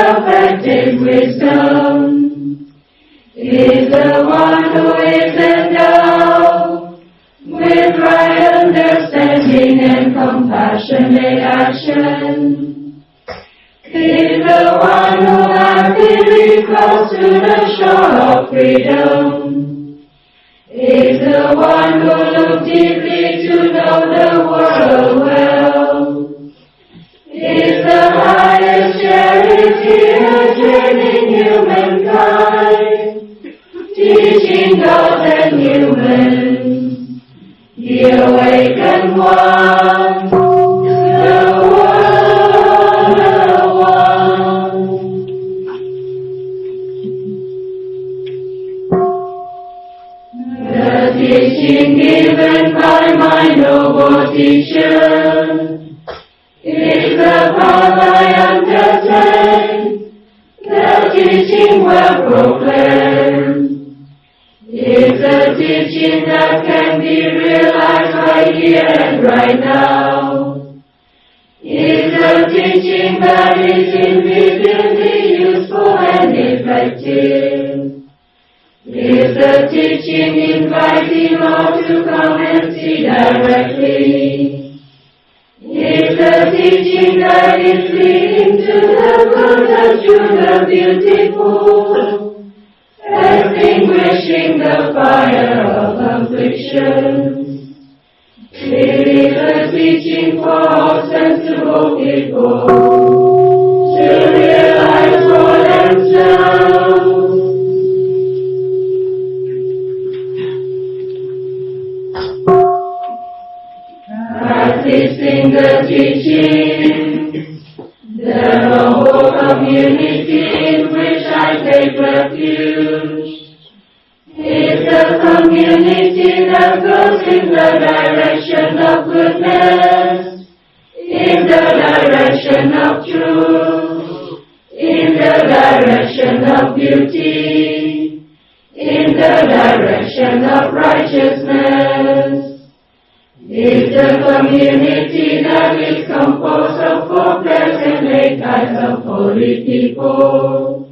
perfected wisdom is the one who is endowed with right understanding and compassionate action. Is the one who actively crossed to the shore of freedom. Is the one who looked deeply to know the world well. Is the highest charity urging humankind, teaching God and humans, the awakened one, the one. The teaching given by my noble teacher is the path I undertake, the teaching well proclaimed, is the teaching that can be realized right here and right now, is the teaching that is infinitely useful and effective, is the teaching inviting all to come and see directly, is the teaching that is leading to the good, the true, the beautiful, extinguishing the fire of affliction. It is a teaching for all sensible people to realize for themselves. Practicing the teaching, the noble community in which I take refuge is the community that goes in the direction of goodness, in the direction of truth, in the direction of beauty, in the direction of righteousness. Is the community that is composed of 4 pairs and 8 kinds of holy people.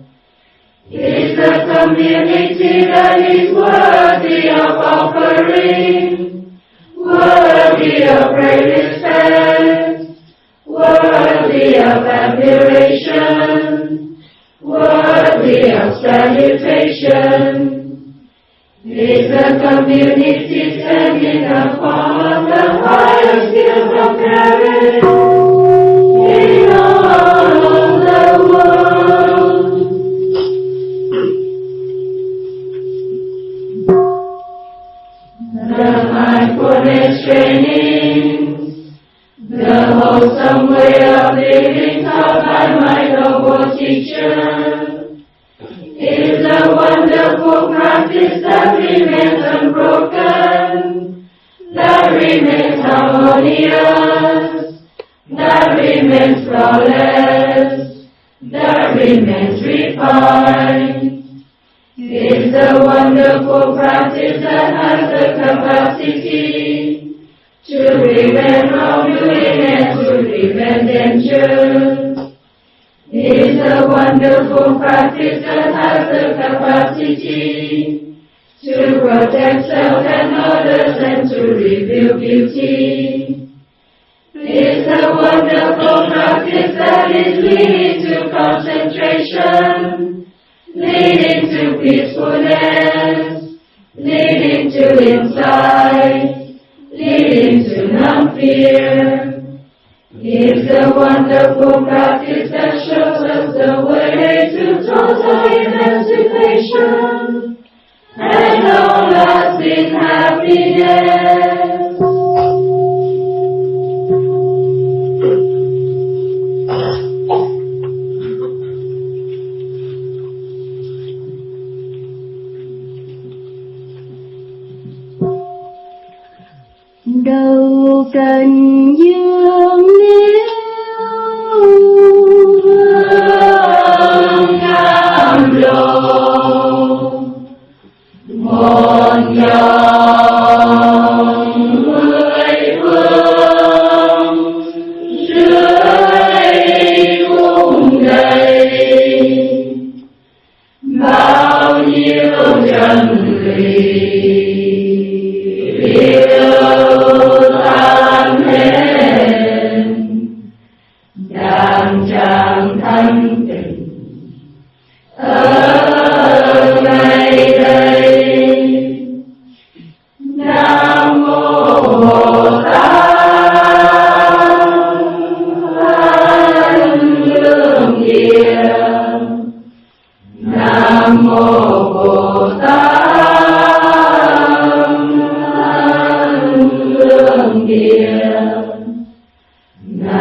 Is the community that is worthy of offering, worthy of great respect, worthy of admiration, worthy of salutation. Is the community standing upon the highest hill of merit in all the world? The mindfulness trainings, the wholesome way of living taught by my noble teacher, is a wonderful practice that remains unbroken, that remains harmonious, that remains flawless, that remains refined. Is a wonderful practice that has the capacity to prevent wrongdoing and to prevent danger. Is a wonderful practice that has the capacity to protect self and others and to reveal beauty. Is a wonderful practice that is leading to concentration, leading to peacefulness, leading to insight, leading to non-fear. Is a wonderful practice that shows us the way to total emancipation and long-lasting happiness. Đâu cần dương liễu ngam lộ một nhau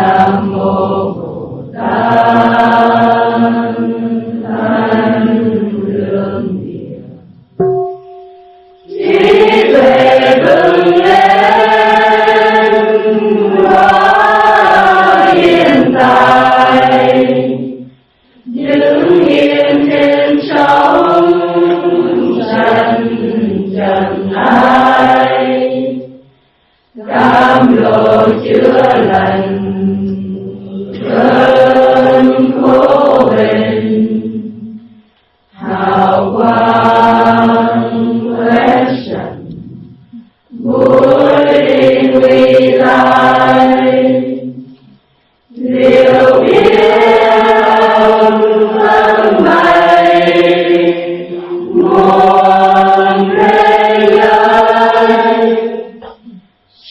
Nam mô Bồ Tát. Hanh lương địa trí tuệ vững lên hóa hiện tại, đứng yên trên sóng trần ai, cam lộ chữa lành cơn khổ bệnh, hào quang quét sạch muối nguy tai, diệu biếng vang bay muôn thế giới,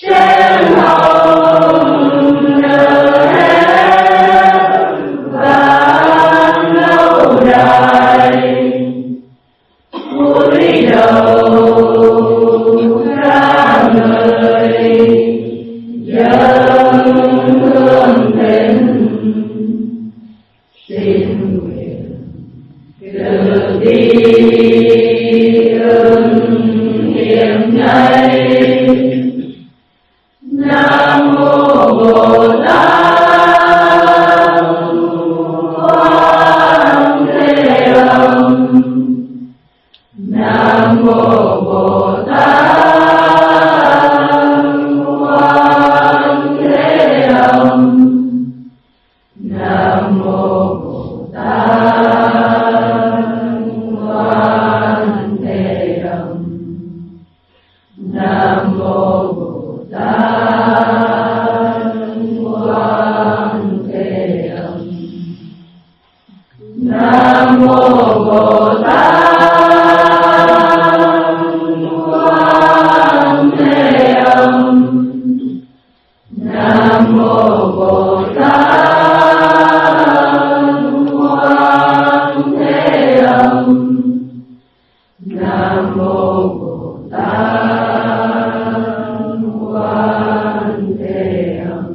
sen hồng nở hết vang lâu đài, cúi đầu ca ngợi dâng hương thỉnh, xin nguyện từ bi ưng hiện nay. Nam mô Bồ Tát Quan Thế Âm. Nam mô Bồ Tát Quan Thế Âm. Nam mô Bồ Tát Quan Thế Âm. Nam mô Bồ Tát Quan Thế Âm. Nam mô Bồ Tát Quan Thế Âm. Nam mô Bồ Tát Quan Thế Âm. Nam mô Bồ Tát Quan Thế Âm.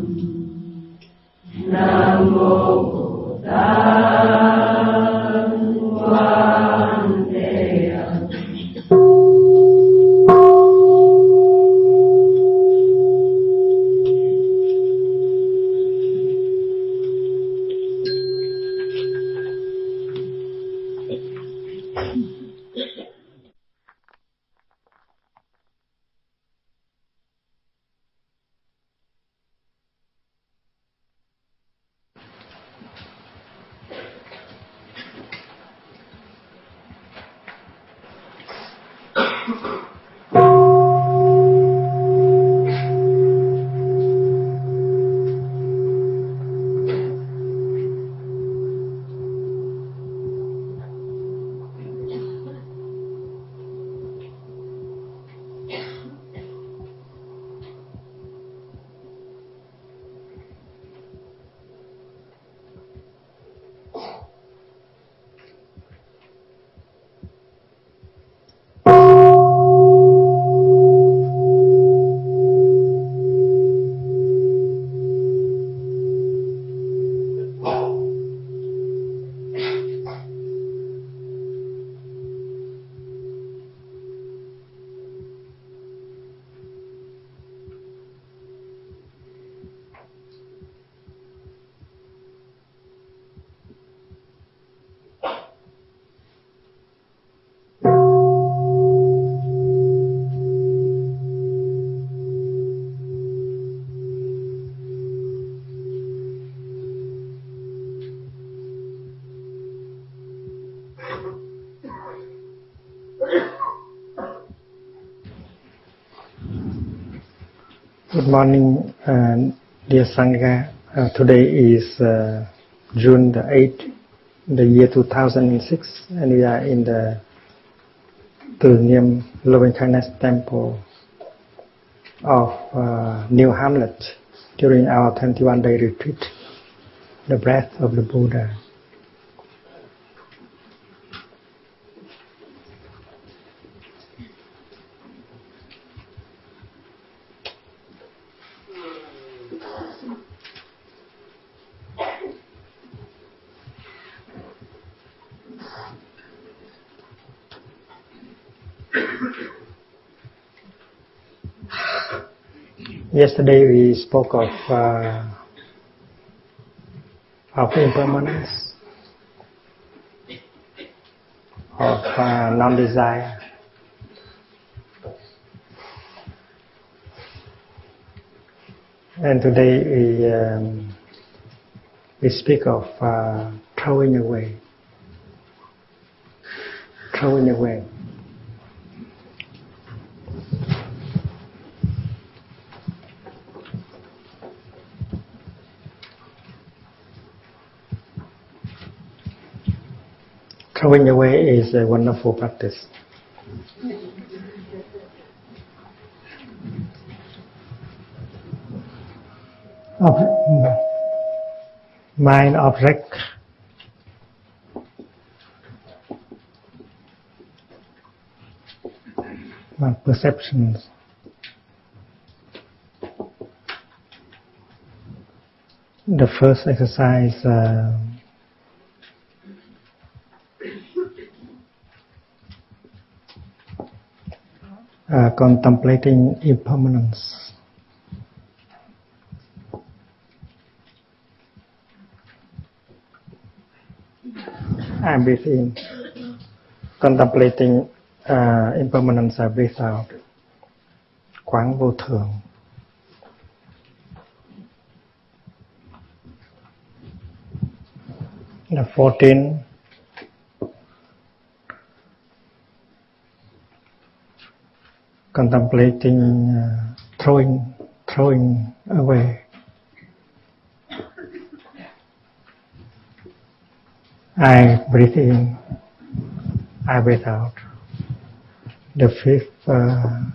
Nam mô Bồ Tát Quan Thế Âm. Good morning, dear Sangha. Today is June the 8th, the year 2006, and we are in the Tưởng Loving Kindness Temple of New Hamlet during our 21-day retreat, the breath of the Buddha. Yesterday we spoke of impermanence, of non-desire. And today we speak of throwing away. Throwing away. Throwing away is a wonderful practice. Mind object perceptions. The first exercise contemplating impermanence. I breathe in. Contemplating impermanence, I breathe out. Quán vô thường. The 14. Contemplating throwing away. I breathe in, I breathe out. The 5th,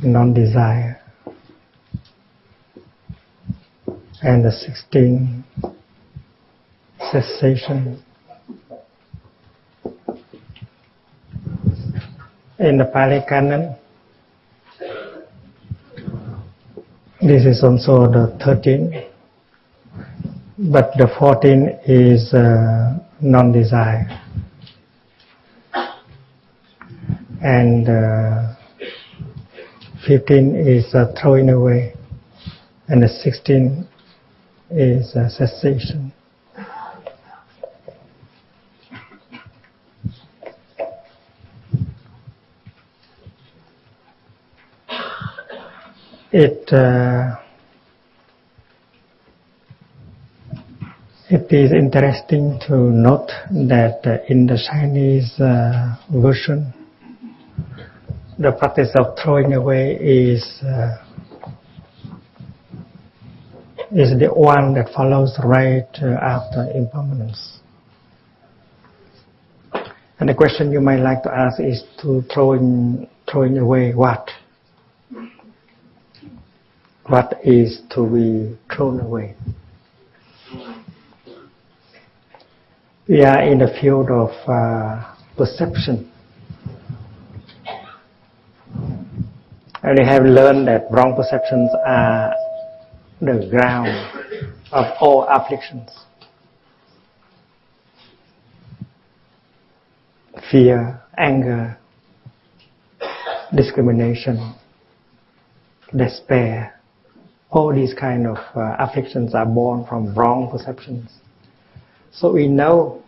non-desire. And the 16th, cessation. In the Pali Canon, this is also the 13th. But the 14 is non-desire, and 15 is throwing away, and the 16 is cessation. It is interesting to note that in the Chinese version, the practice of throwing away is the one that follows right after impermanence. And the question you might like to ask is to throwing away what? What is to be thrown away? We are in the field of perception. And we have learned that wrong perceptions are the ground of all afflictions. Fear, anger, discrimination, despair. All these kind of afflictions are born from wrong perceptions. So we know,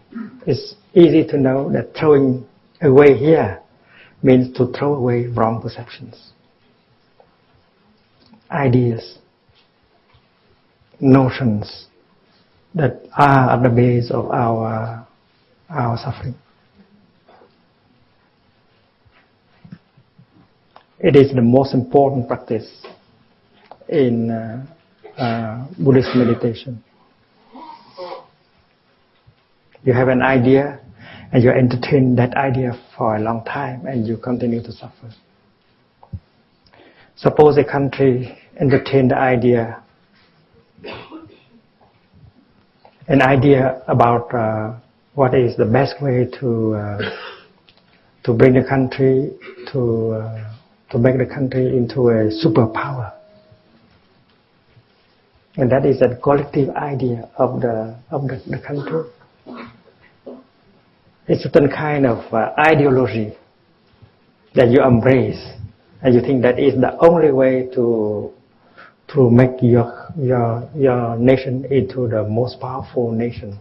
it's easy to know that throwing away here means to throw away wrong perceptions, ideas, notions that are at the base of our suffering. It is the most important practice in Buddhist meditation. You have an idea and you entertain that idea for a long time and you continue to suffer. Suppose a country entertain the idea, an idea about what is the best way to bring the country to make the country into a superpower. And that is a collective idea of the country. It's a certain kind of ideology that you embrace and you think that is the only way to make your nation into the most powerful nation.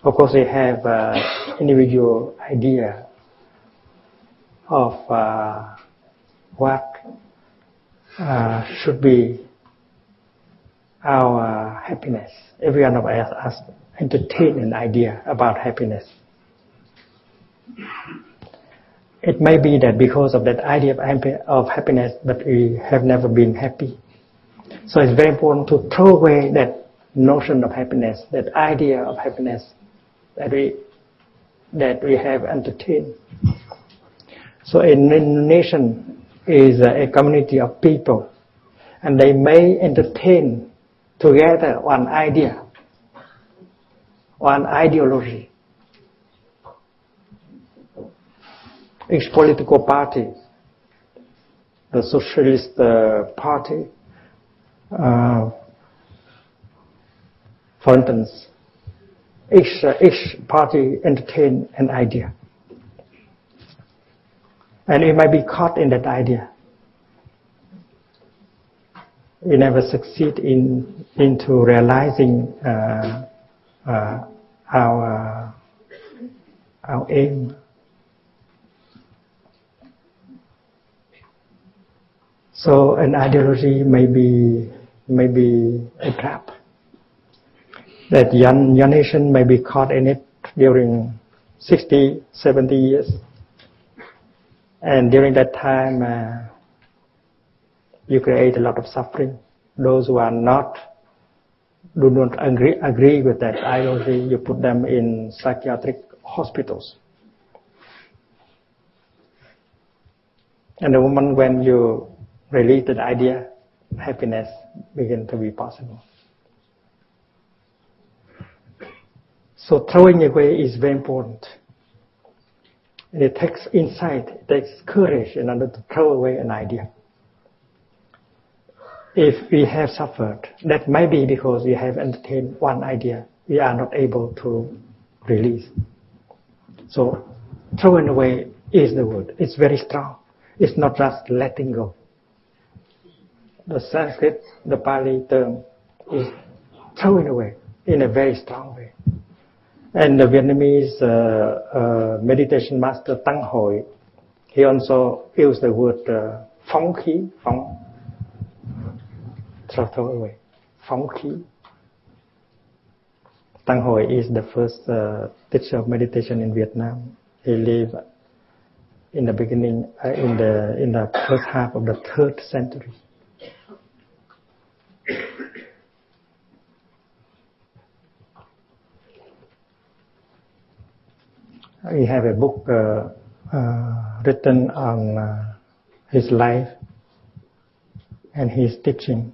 Of course, we have individual idea of what should be our happiness. Every one of us entertain an idea about happiness. It may be that because of that idea of happiness, but we have never been happy. So it's very important to throw away that notion of happiness, that idea of happiness that we have entertained. So a nation is a community of people, and they may entertain together one idea, one ideology. Each political party, the Socialist Party, for instance, each party entertain an idea, and we might be caught in that idea. We never succeed into realizing our aim. So an ideology may be a trap. That your nation may be caught in it during 60, 70 years. And during that time, you create a lot of suffering. Those who do not agree with that ideology, you put them in psychiatric hospitals. And the moment when you release that idea, happiness begins to be possible. So throwing away is very important. And it takes insight, it takes courage in order to throw away an idea. If we have suffered, that may be because we have entertained one idea we are not able to release. So throwing away is the word. It's very strong. It's not just letting go. The Sanskrit, the Pali term is throwing away in a very strong way. And the Vietnamese meditation master Tăng Hội, he also used the word phóng khí, throw away, phóng khí. Tăng Hội is the first teacher of meditation in Vietnam. He lived in the beginning, in the first half of the 3rd century. We have a book written on his life and his teaching.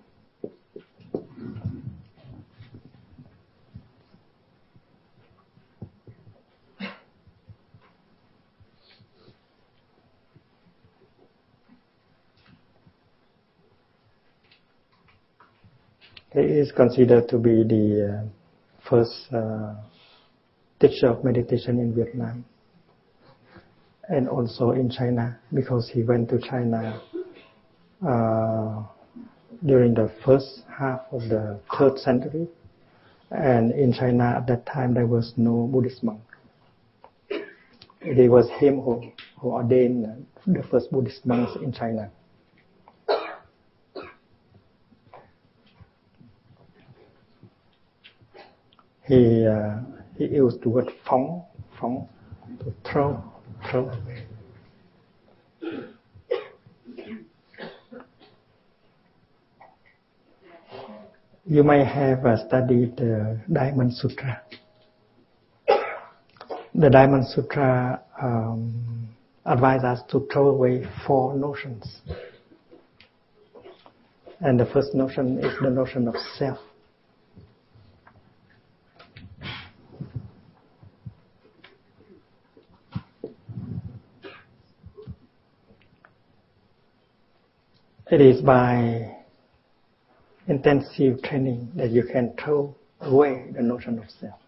He is considered to be the first teacher of meditation in Vietnam and also in China, because he went to China during the first half of the 3rd century, and in China at that time there was no Buddhist monk. It was him who ordained the first Buddhist monks in China. He used the word phóng, to throw away. You may have studied the Diamond Sutra. The Diamond Sutra advises us to throw away 4 notions. And the first notion is the notion of self. It is by intensive training that you can throw away the notion of self.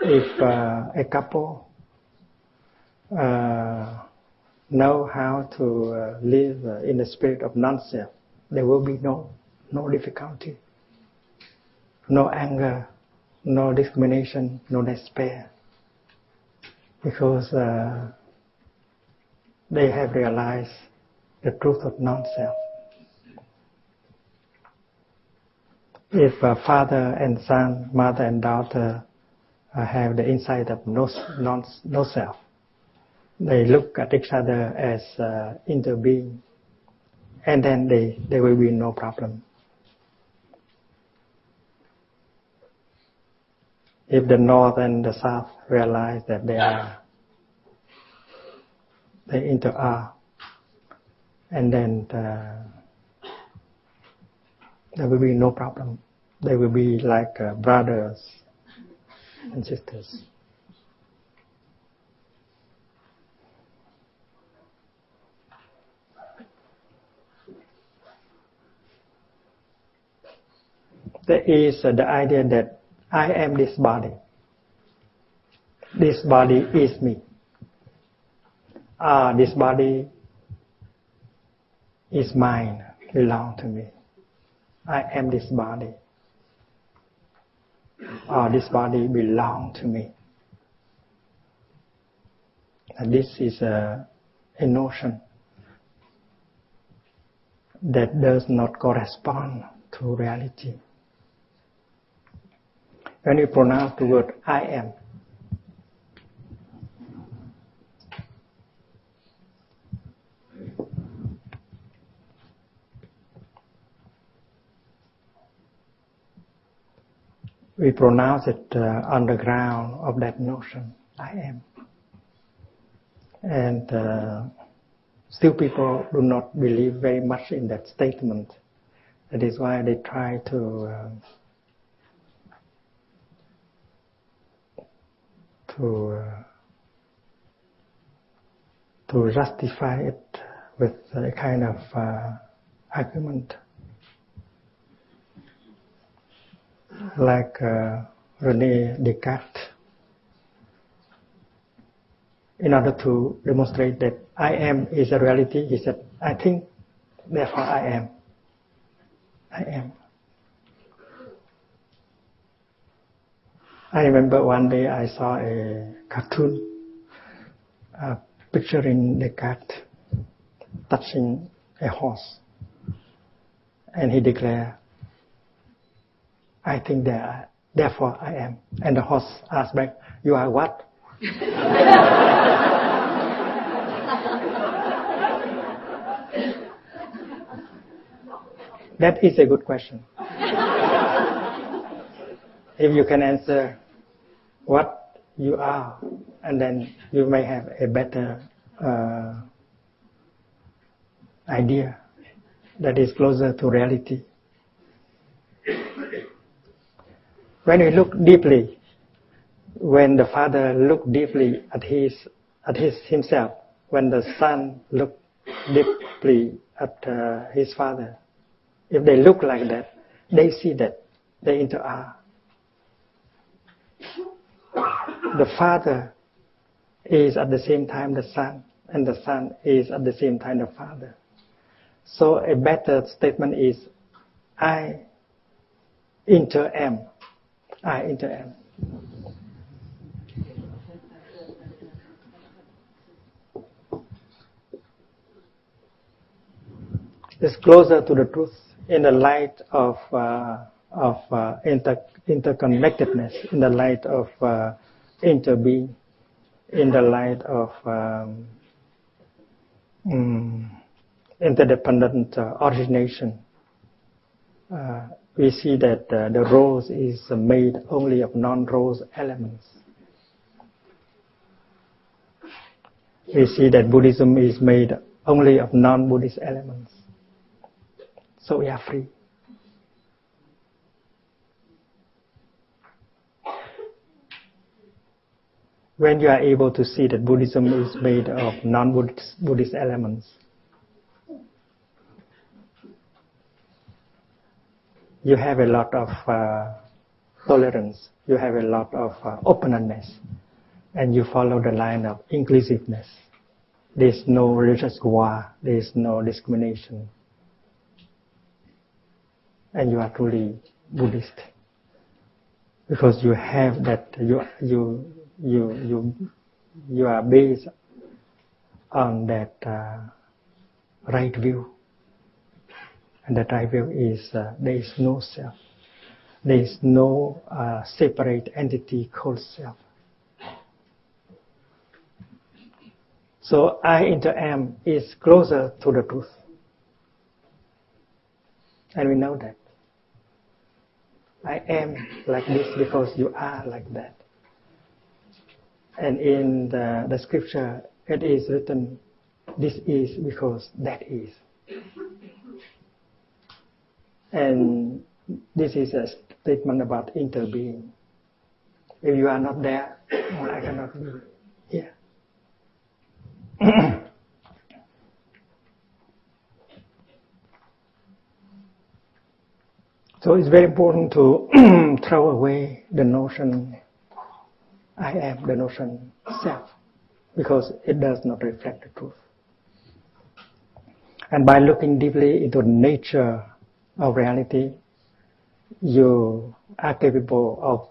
if a couple know how to live in the spirit of non-self, there will be no difficulty, no anger, no discrimination, no despair, because they have realized the truth of non-self. If father and son, mother and daughter have the insight of no self, they look at each other as interbeing, and then there will be no problem. If the north and the south realize that they inter-are, and then there will be no problem. They will be like brothers and sisters. There is the idea that I am this body. This body is me. This body is mine, belong to me. I am this body. This body belong to me. And this is a notion that does not correspond to reality. When you pronounce the word I am, we pronounce it on the ground of that notion, I am. And still people do not believe very much in that statement. That is why they try to justify it with a kind of argument. Like René Descartes, in order to demonstrate that I am is a reality, he said, I think, therefore I am. I am. I remember one day I saw a cartoon picturing Descartes touching a horse. And he declared, I think therefore I am. And the horse asked back, you are what? That is a good question. If you can answer what you are, and then you may have a better idea that is closer to reality. When we look deeply, when the father looked deeply at himself, when the son looked deeply at his father, if they look like that, they see that they inter-are. The father is at the same time the son, and the son is at the same time the father. So a better statement is, I inter-am. I inter-am. It's closer to the truth in the light of interconnectedness, in the light of interbeing, in the light of interdependent origination. We see that the rose is made only of non-rose elements. We see that Buddhism is made only of non-Buddhist elements. So we are free. When you are able to see that Buddhism is made of non-Buddhist elements, you have a lot of tolerance you have a lot of openness, and you follow the line of inclusiveness. There is no religious war, there is no discrimination, and you are truly Buddhist because you have that. You are based on that right view, and that right view is there is no self. There is no separate entity called self. So I into am is closer to the truth. And we know that. I am like this because you are like that. And in the scripture, it is written, this is because that is. And this is a statement about interbeing. If you are not there, I cannot be here. So it's very important to throw away the notion I am, the notion self, because it does not reflect the truth. And by looking deeply into the nature of reality, you are capable of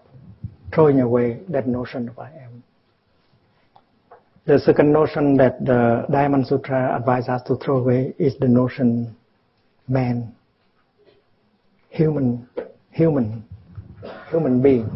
throwing away that notion of I am. The second notion that the Diamond Sutra advises us to throw away is the notion man, human being.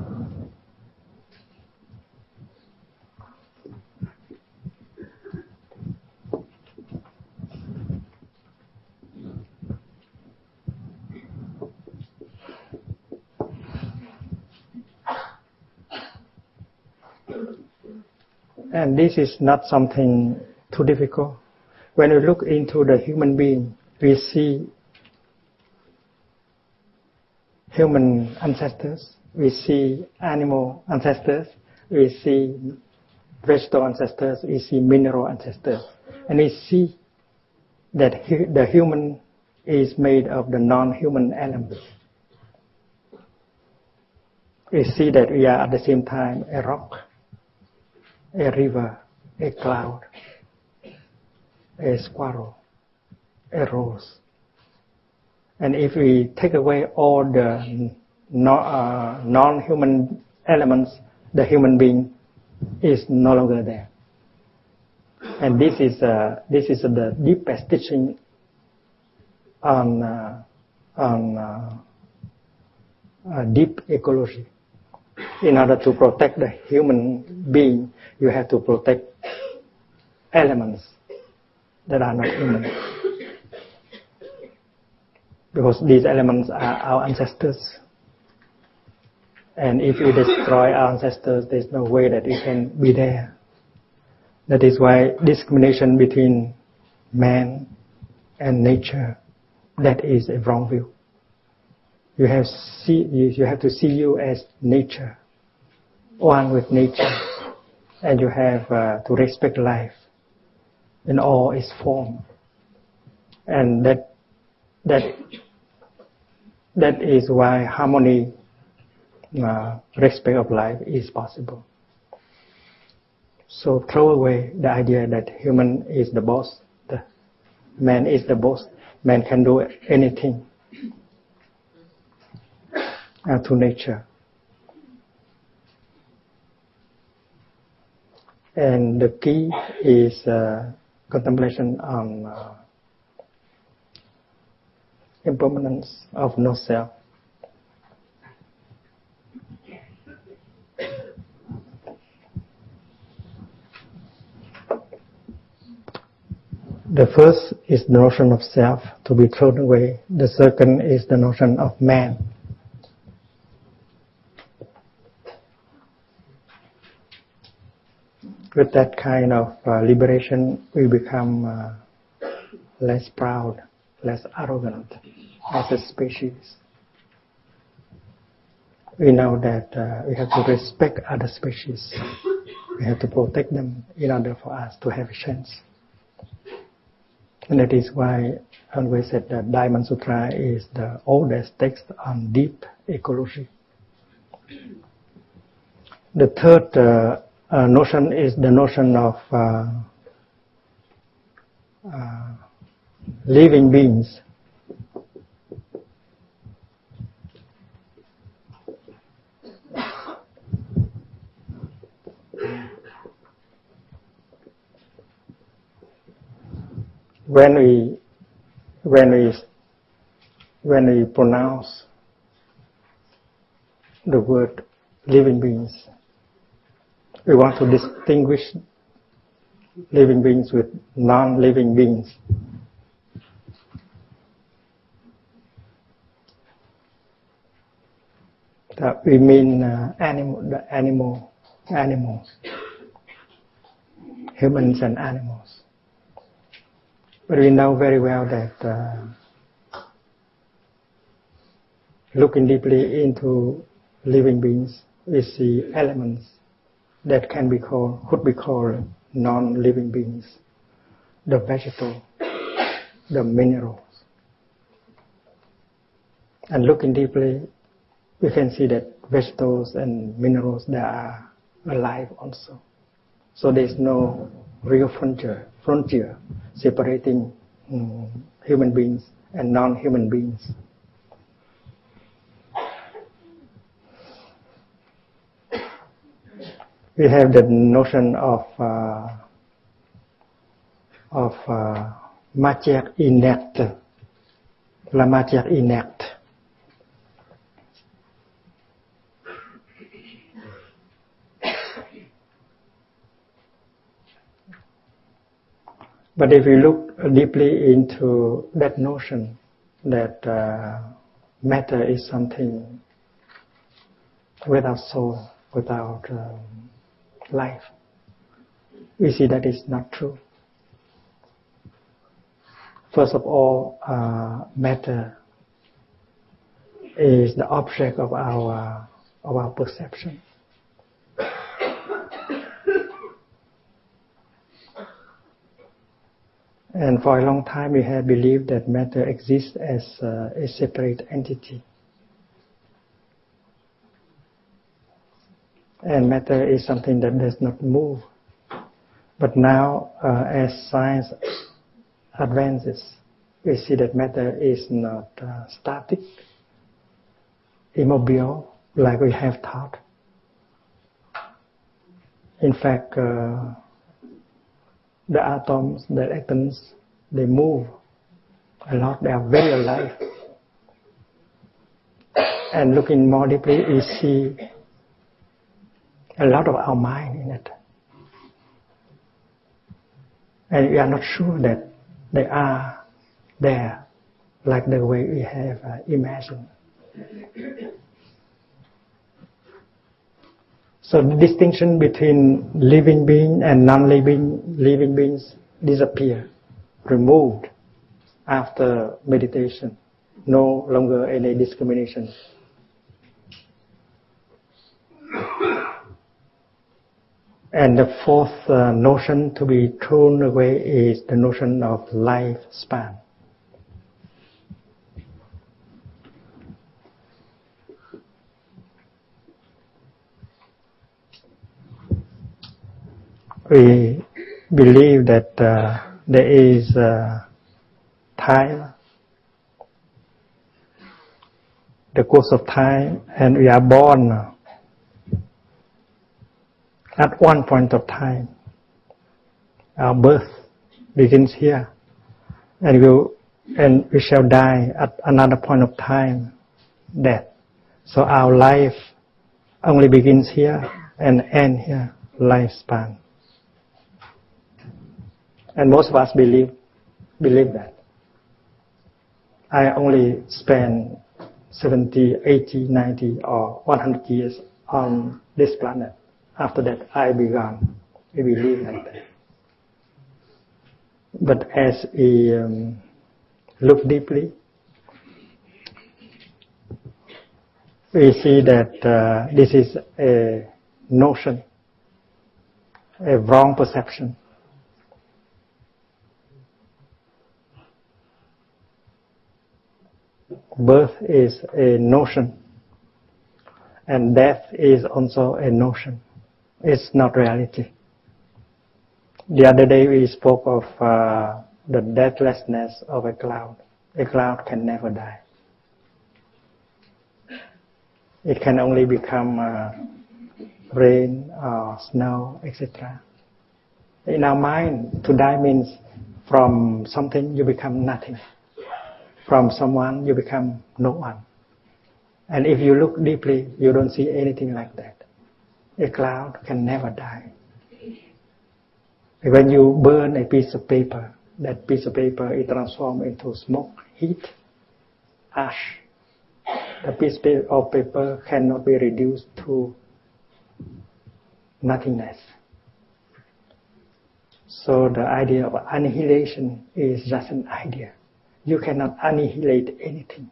And this is not something too difficult. When we look into the human being, we see human ancestors, we see animal ancestors, we see vegetable ancestors, we see mineral ancestors. And we see that the human is made of the non-human elements. We see that we are at the same time a rock, a river, a cloud, a squirrel, a rose. And if we take away all the non-human elements, the human being is no longer there. And this is the deepest teaching on deep ecology. In order to protect the human being, you have to protect elements that are not human. Because these elements are our ancestors. And if we destroy our ancestors, there's no way that we can be there. That is why discrimination between man and nature, that is a wrong view. You have to see you as nature, one with nature, and you have to respect life in all its form, and that is why harmony, respect of life is possible. So throw away the idea that human is the boss, the man is the boss, man can do anything. To nature. And the key is contemplation on impermanence of no self. The first is the notion of self to be thrown away. The second is the notion of man. With that kind of liberation, we become less proud, less arrogant as a species. We know that we have to respect other species. We have to protect them in order for us to have a chance. And that is why I always said that Diamond Sutra is the oldest text on deep ecology. The third notion is the notion of living beings. When we pronounce the word living beings, we want to distinguish living beings with non-living beings. That we mean animals, humans and animals. But we know very well that looking deeply into living beings, we see elements that could be called non-living beings. The vegetable, the minerals. And looking deeply, we can see that vegetables and minerals, they are alive also. So there is no real frontier separating human beings and non-human beings. We have the notion of matière inerte, la matière inerte. But if we look deeply into that notion that matter is something without soul, without life, we see that is not true. First of all, matter is the object of our perception. And for a long time we have believed that matter exists as a separate entity. And matter is something that does not move. But now, as science advances, we see that matter is not static, immobile, like we have thought. In fact, the atoms, the atoms, they move a lot. They are very alive. And looking more deeply, we see a lot of our mind in it. And we are not sure that they are there like the way we have imagined. So the distinction between living being and non-living beings disappear, removed after meditation. No longer any discrimination. And the fourth notion to be thrown away is the notion of lifespan. We believe that there is time, the course of time, and we are born at one point of time. Our birth begins here, and we shall die at another point of time, death. So our life only begins here and ends here, lifespan. And most of us believe that. I only spend 70, 80, 90 or 100 years on this planet. After that, I be gone. We believe like that. But as we look deeply, we see that this is a notion, a wrong perception. Birth is a notion, And death is also a notion. It's not reality. The other day we spoke of the deathlessness of a cloud. A cloud can never die. It can only become rain or snow, etc. In our mind, to die means from something you become nothing. From someone you become no one. And if you look deeply, you don't see anything like that. A cloud can never die. When you burn a piece of paper, that piece of paper is transformed into smoke, heat, ash. The piece of paper cannot be reduced to nothingness. So the idea of annihilation is just an idea. You cannot annihilate anything.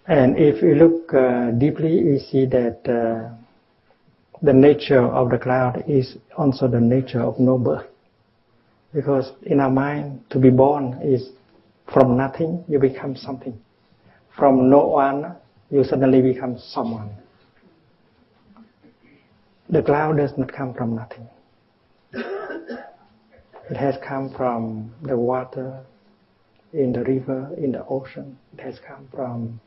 And if you look deeply, we see that the nature of the cloud is also the nature of no birth. Because in our mind, to be born is from nothing, you become something. From no one, you suddenly become someone. The cloud does not come from nothing. It has come from the water, in the river, in the ocean. It has come from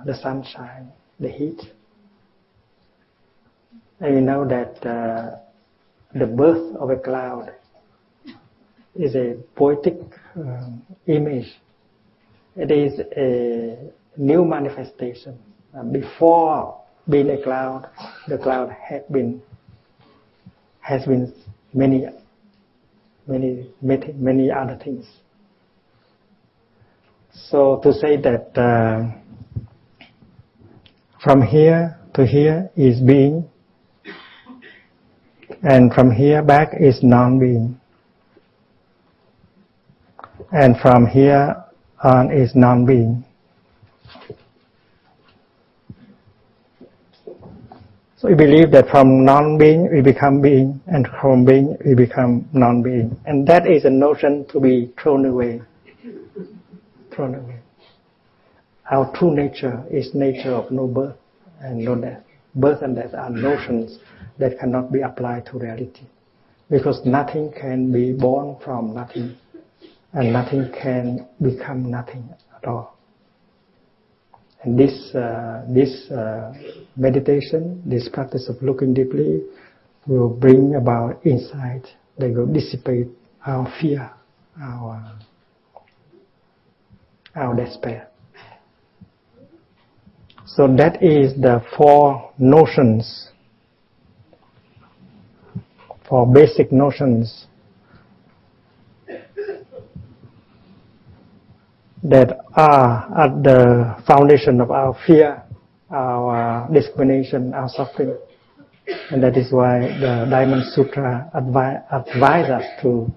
the sunshine, the heat. And we know that the birth of a cloud is a poetic image. It is a new manifestation. Before being a cloud, the cloud has been many other things. So to say that from here to here is being, and from here back is non-being, and from here on is non-being. So we believe that from non-being we become being, and from being we become non-being. And that is a notion to be thrown away. Thrown away. Our true nature is nature of no birth and no death. Birth and death are notions that cannot be applied to reality. Because nothing can be born from nothing, and nothing can become nothing at all. And this meditation, this practice of looking deeply, will bring about insight that will dissipate our fear, our despair. So that is the four notions, four basic notions that are at the foundation of our fear, our discrimination, our suffering. And that is why the Diamond Sutra advise us to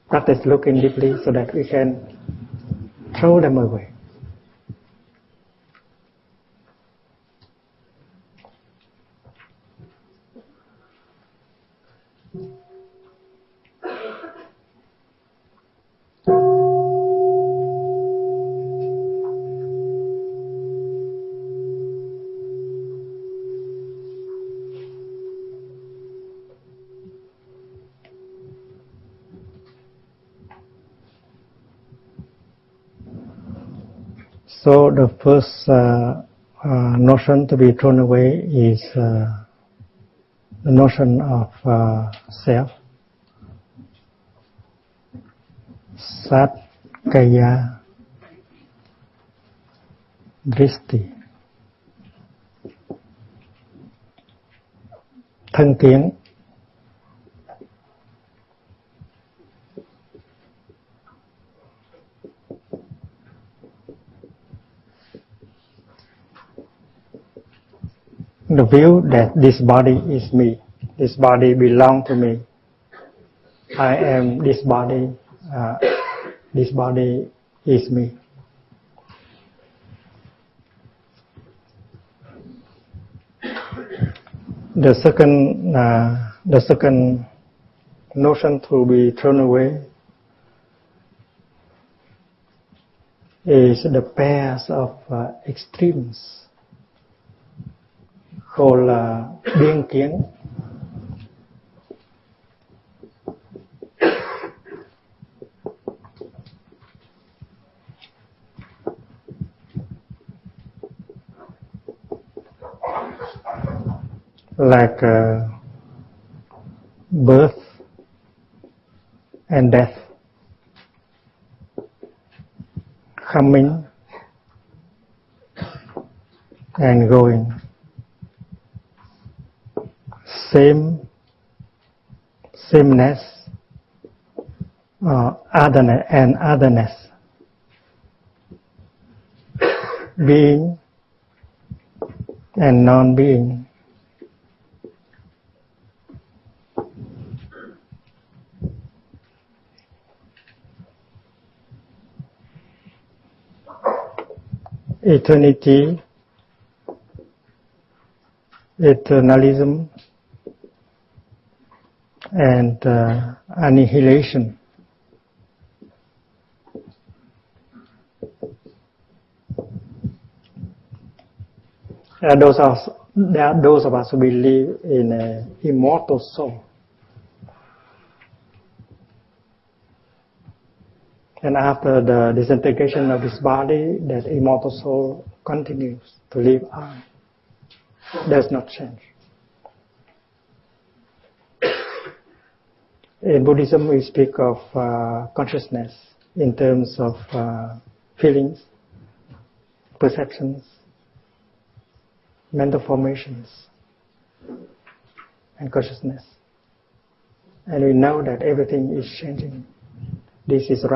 practice looking deeply so that we can throw them away. So the first notion to be thrown away is the notion of self. Sat Kaya Dristi. Thân kiến. The view that this body is me, this body belongs to me, I am this body is me. The second notion to be thrown away is the pairs of extremes called biên kiến. Like birth and death, coming and going, sameness, otherness and otherness, being and non-being. Eternity, eternalism, and annihilation. Those of us who believe in an immortal soul. And after the disintegration of this body, that immortal soul continues to live on. Does not change. In Buddhism, we speak of consciousness in terms of feelings, perceptions, mental formations, and consciousness. And we know that everything is changing. This is a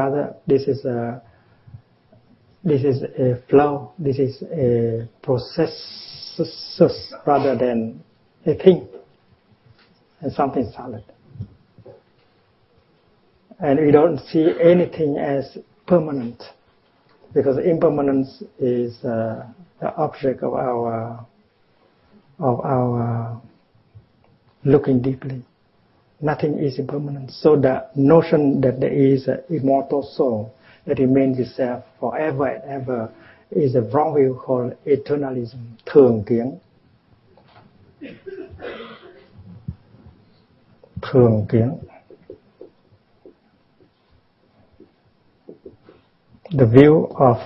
flow. This is a process rather than a thing and something solid. And we don't see anything as permanent, because impermanence is the object of our looking deeply. Nothing is impermanent. So the notion that there is an immortal soul that remains itself forever and ever is a wrong view called eternalism, thường kiến. Thường kiến. The view of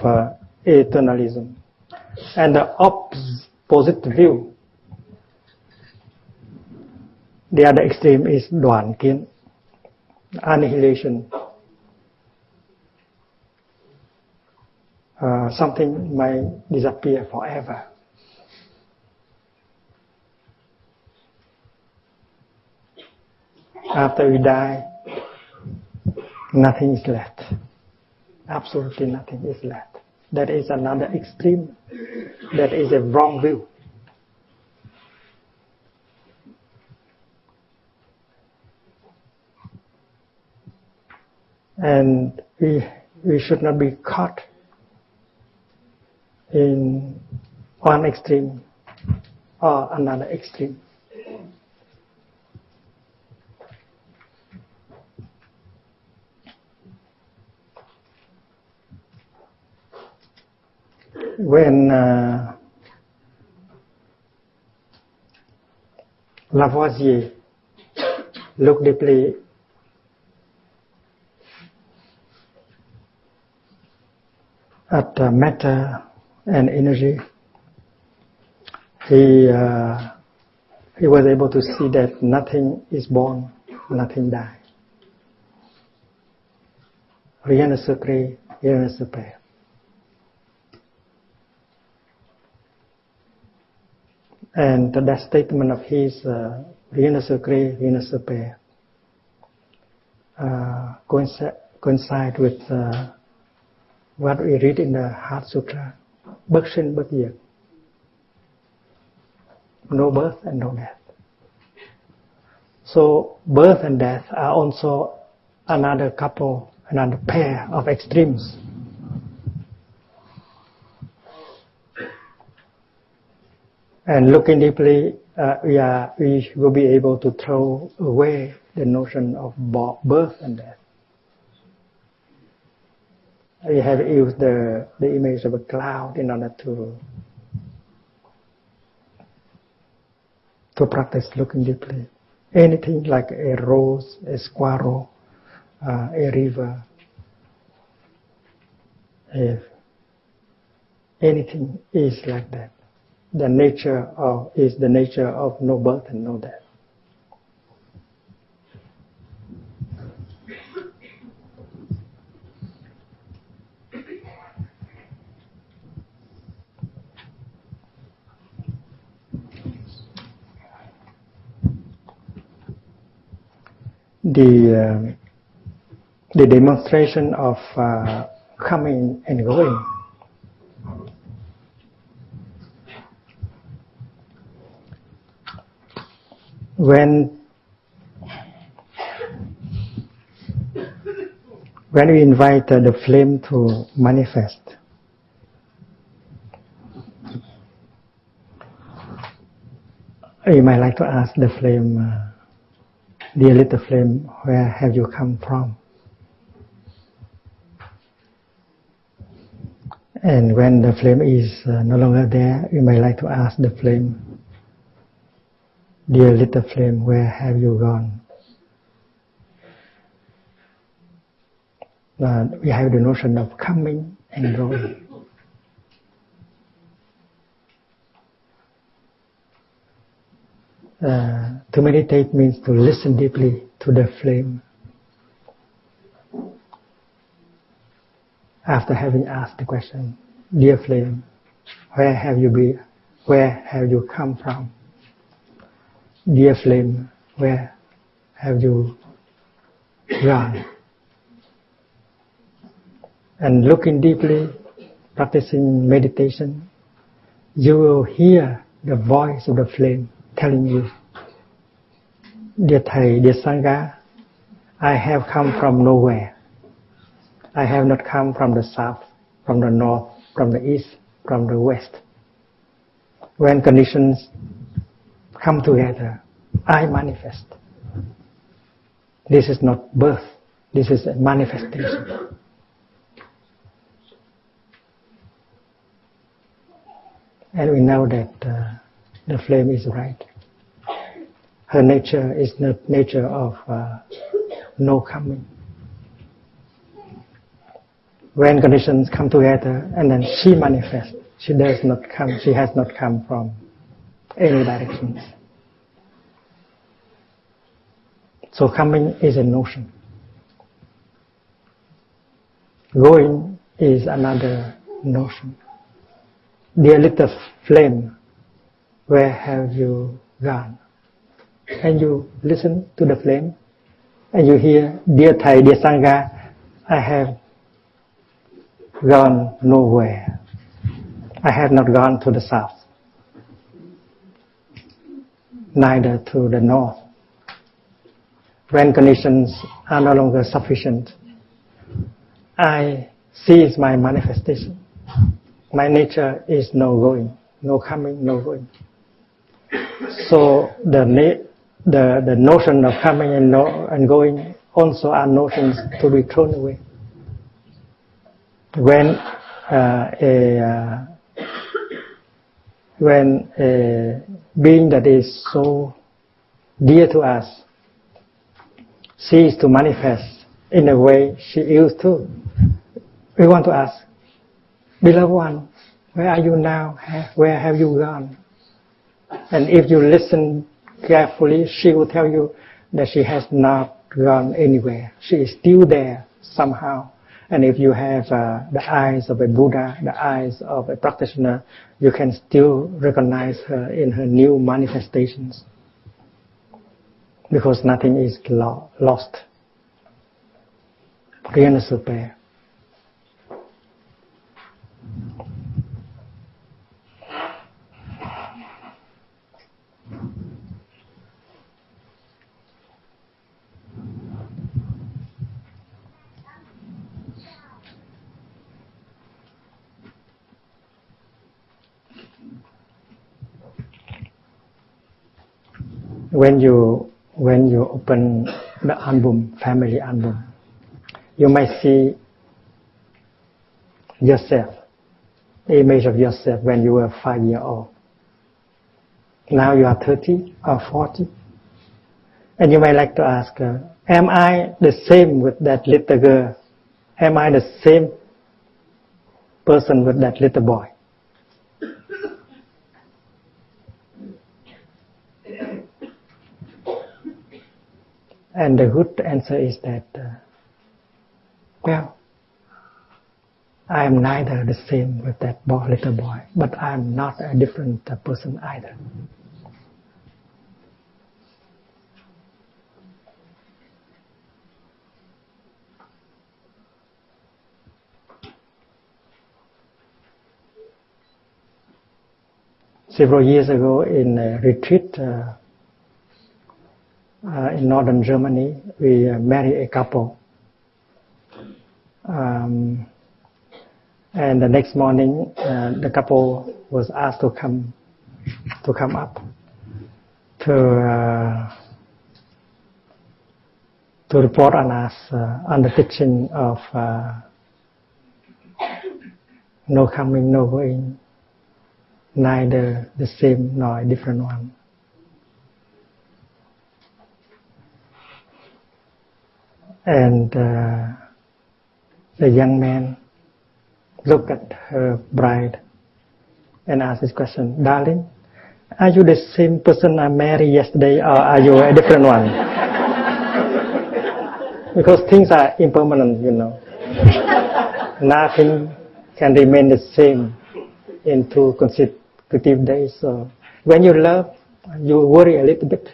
eternalism. And the opposite view, the other extreme, is đoạn kiến, annihilation. Something may disappear forever. After we die, nothing is left. Absolutely nothing is left. That is another extreme. That is a wrong view. And we should not be caught in one extreme or another extreme. When Lavoisier looked deeply at matter and energy, he was able to see that nothing is born, nothing dies. Rien ne se crée, rien ne se perd. And that statement of his, rien ne se crée, rien ne se perd, coincide with what we read in the Heart Sutra, bất sinh bất diệt, no birth and no death. So birth and death are also another pair of extremes. And looking deeply, we will be able to throw away the notion of birth and death. We have used the image of a cloud in order to practice looking deeply. Anything like a rose, a squirrel, a river, if anything is like that, the nature of no birth and no death. The demonstration of coming and going when we invite the flame to manifest, you might like to ask the flame, dear little flame, where have you come from? And when the flame is no longer there, you might like to ask the flame, dear little flame, where have you gone? We have the notion of coming and going. To meditate means to listen deeply to the flame. After having asked the question, dear flame, where have you been? Where have you come from? Dear flame, where have you gone? And looking deeply, practicing meditation, you will hear the voice of the flame telling you, dear Thầy, dear Sangha, I have come from nowhere. I have not come from the south, from the north, from the east, from the west. When conditions come together, I manifest. This is not birth, this is a manifestation. And we know that the flame is right. Her nature is the nature of no coming. When conditions come together and then she manifests, she has not come from any directions. So coming is a notion. Going is another notion. Dear little flame, where have you gone? And you listen to the flame and you hear, dear Thầy, dear Sangha, I have gone nowhere. I have not gone to the south, neither to the north. When conditions are no longer sufficient, I cease my manifestation. My nature is no going, no coming, no going. So the notion of coming and going also are notions to be thrown away. When a being that is so dear to us ceases to manifest in the way she used to, we want to ask, beloved one, where are you now? Where have you gone? And if you listen carefully, she will tell you that she has not gone anywhere. She is still there somehow. And if you have the eyes of a Buddha, the eyes of a practitioner, you can still recognize her in her new manifestations. Because nothing is lost. Rien ne se perd. when you open the album, family album, you might see yourself, the image of yourself when you were 5 years old. Now you are 30 or 40. And you might like to ask, am I the same with that little girl? Am I the same person with that little boy? And the good answer is that, well, I am neither the same with that little boy, but I am not a different person either. Several years ago in a retreat in northern Germany, we married a couple. And the next morning, the couple was asked to come up to report on us on the teaching of no coming, no going, neither the same nor a different one. And the young man looked at her bride and asked this question, "Darling, are you the same person I married yesterday, or are you a different one?" Because things are impermanent, you know. Nothing can remain the same in 2 consecutive days. So when you love, you worry a little bit.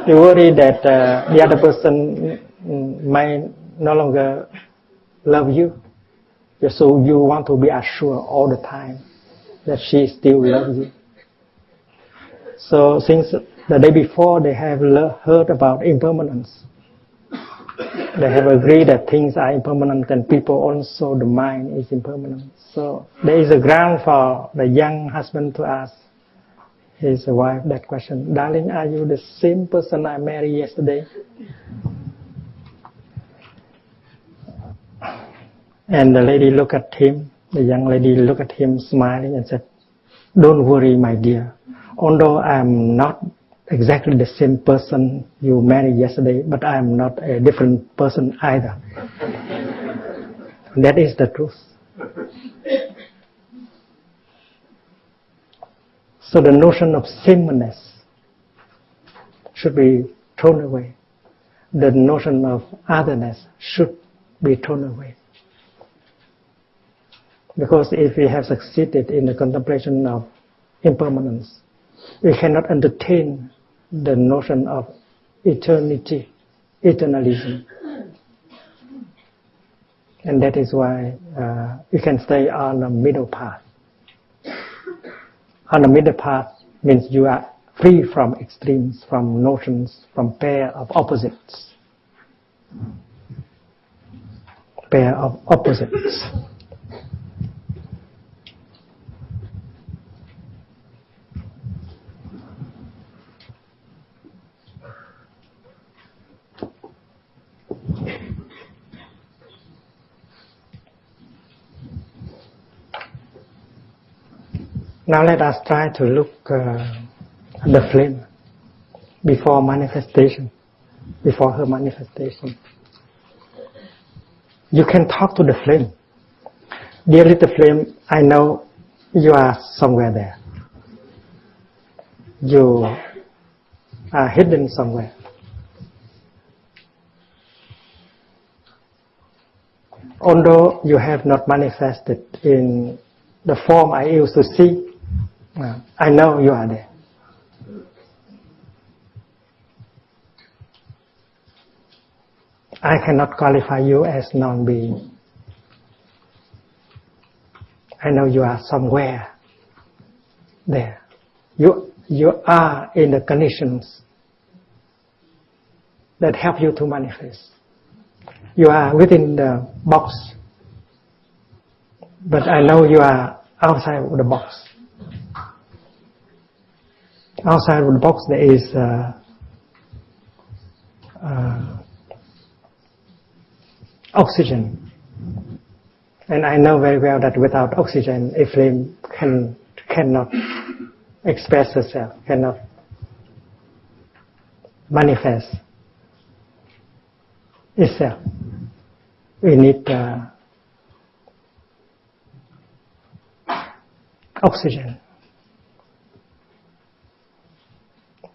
You worry that the other person might no longer love you. So you want to be assured all the time that she still loves you. So since the day before they have heard about impermanence, they have agreed that things are impermanent and people also, the mind is impermanent. So there is a ground for the young husband to ask his wife that question, "Darling, are you the same person I married yesterday?" And the lady looked at him, the young lady looked at him smiling and said, "Don't worry, my dear. Although I am not exactly the same person you married yesterday, but I am not a different person either." That is the truth. So the notion of sameness should be thrown away. The notion of otherness should be thrown away. Because if we have succeeded in the contemplation of impermanence, we cannot entertain the notion of eternity, eternalism. And that is why we can stay on the middle path. On the middle path means you are free from extremes, from notions, from pair of opposites. Pair of opposites. Now let us try to look at the flame before manifestation, before her manifestation. You can talk to the flame. "Dear little flame, I know you are somewhere there. You are hidden somewhere. Although you have not manifested in the form I used to see, I know you are there. I cannot qualify you as non-being. I know you are somewhere there. You are in the conditions that help you to manifest. You are within the box, but I know you are outside of the box. outside of the box there is oxygen. And I know very well that without oxygen, a flame cannot express itself, cannot manifest itself. We need oxygen.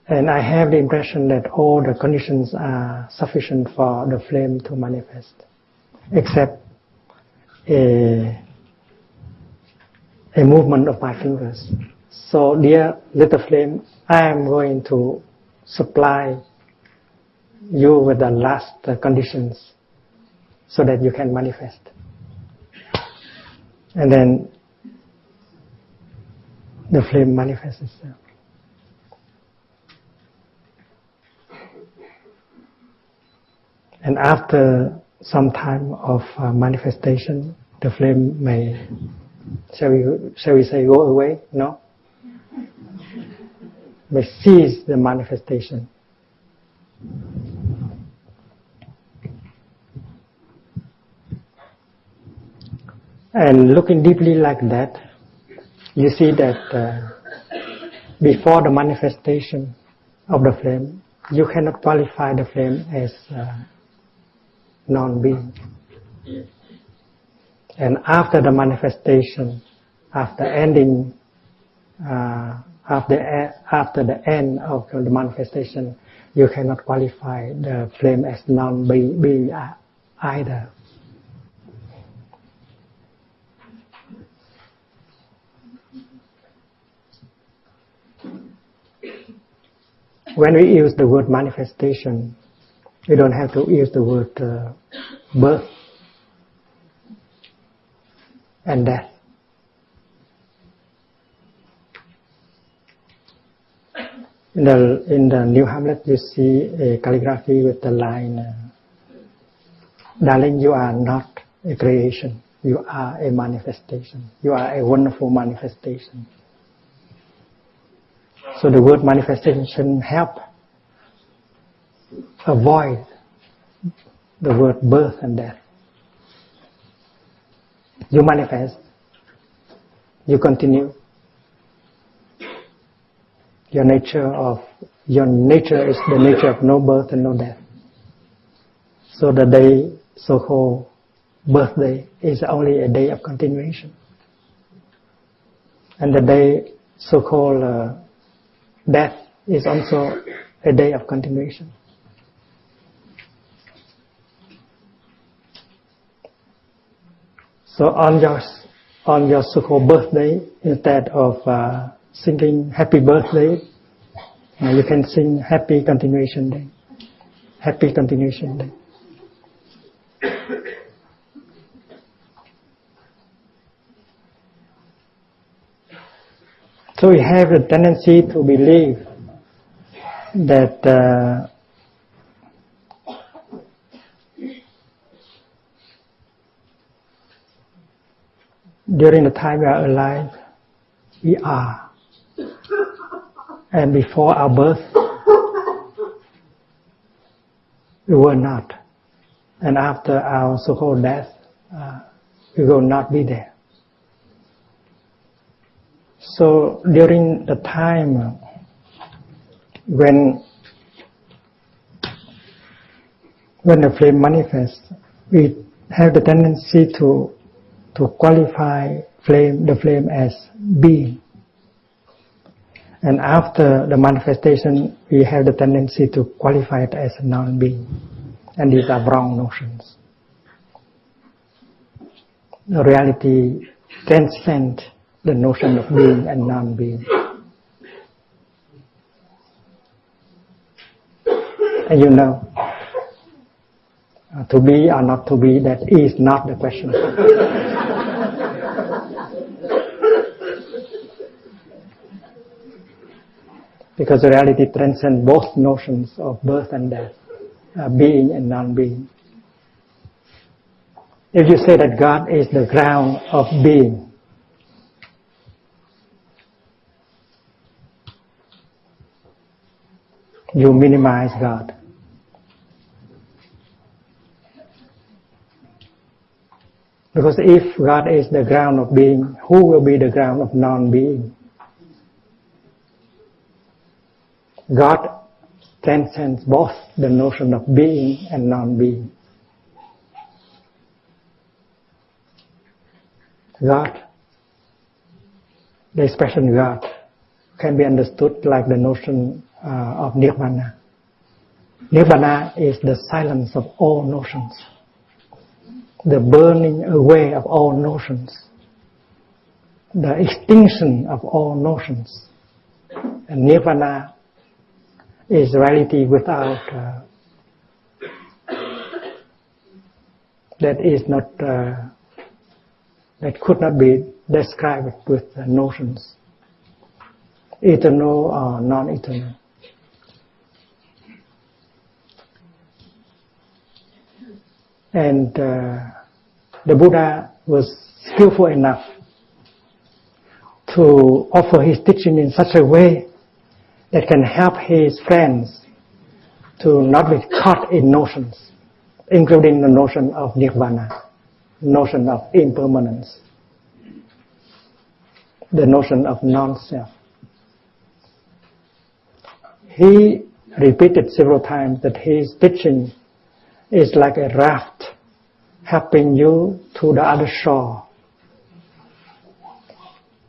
And I have the impression that all the conditions are sufficient for the flame to manifest, except a movement of my fingers. So, dear little flame, I am going to supply you with the last conditions so that you can manifest. And then the flame manifests itself. And after some time of manifestation, the flame may, shall we say, go away? No? May cease the manifestation. And looking deeply like that, you see that before the manifestation of the flame, you cannot qualify the flame as non-being. And after the manifestation, after ending, after the end of the manifestation, you cannot qualify the flame as non-being either. When we use the word manifestation, we don't have to use the word birth and death. In the New Hamlet, you see a calligraphy with the line, "Darling, you are not a creation. You are a manifestation. You are a wonderful manifestation." So the word manifestation help avoid the word birth and death. You manifest, you continue. Your nature is the nature of no birth and no death. So the day, so-called birthday, is only a day of continuation. And the day, so-called death, is also a day of continuation. So on your so-called birthday, instead of singing happy birthday, you can sing happy continuation day. Happy continuation day. So we have a tendency to believe that during the time we are alive, we are. And before our birth, we were not. And after our so-called death, we will not be there. So during the time when the flame manifests, we have the tendency to qualify the flame as being. And after the manifestation, we have the tendency to qualify it as non-being. And these are wrong notions. The reality transcends the notion of being and non-being. And you know, to be or not to be, that is not the question. Because the reality transcends both notions of birth and death, being and non-being. If you say that God is the ground of being, you minimize God. Because if God is the ground of being, who will be the ground of non-being? God transcends both the notion of being and non-being. God, the expression God, can be understood like the notion of Nirvana. Nirvana is the silence of all notions, the burning away of all notions, the extinction of all notions. And Nirvana is reality without, that is not, that could not be described with notions, eternal or non-eternal. And the Buddha was skillful enough to offer his teaching in such a way that can help his friends to not be caught in notions, including the notion of nirvana, notion of impermanence, the notion of non-self. He repeated several times that his teaching is like a raft helping you to the other shore.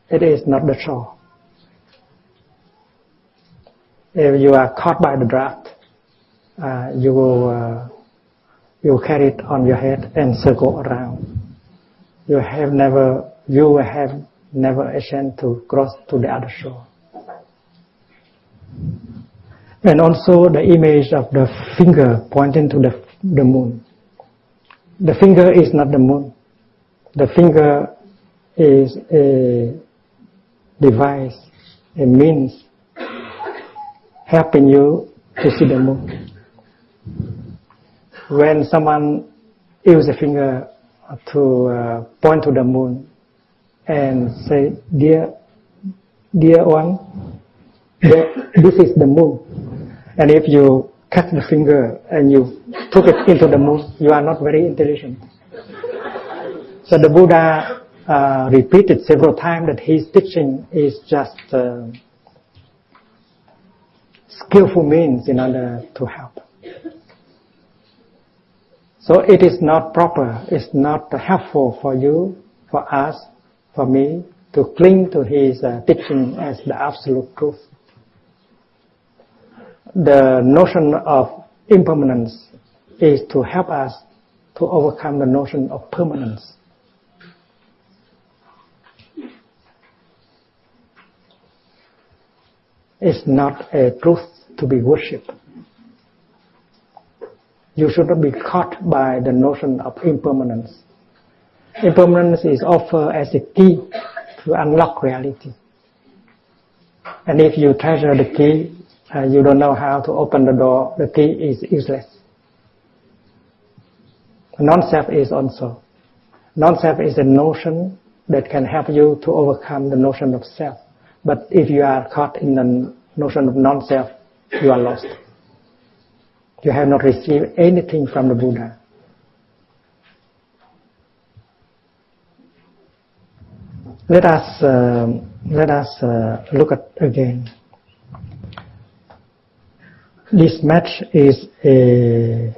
It is not the shore. If you are caught by the draft, you will carry it on your head and circle around. You will have never a chance to cross to the other shore. And also the image of the finger pointing to the moon. The finger is not the moon. The finger is a device, a means helping you to see the moon. When someone uses a finger to point to the moon and say, dear one, this is the moon. And if you cut the finger and you took it into the moon, you are not very intelligent. So the Buddha repeated several times that his teaching is just skillful means in order to help. So it is not proper, it's not helpful for you, for us, for me to cling to his teaching as the absolute truth. The notion of impermanence is to help us to overcome the notion of permanence. It's not a truth to be worshipped. You should not be caught by the notion of impermanence. Impermanence is offered as a key to unlock reality. And if you treasure the key, you don't know how to open the door, the key is useless. Non-self is also. Non-self is a notion that can help you to overcome the notion of self. But if you are caught in the notion of non-self, you are lost. You have not received anything from the Buddha. Let us look at again. This match is a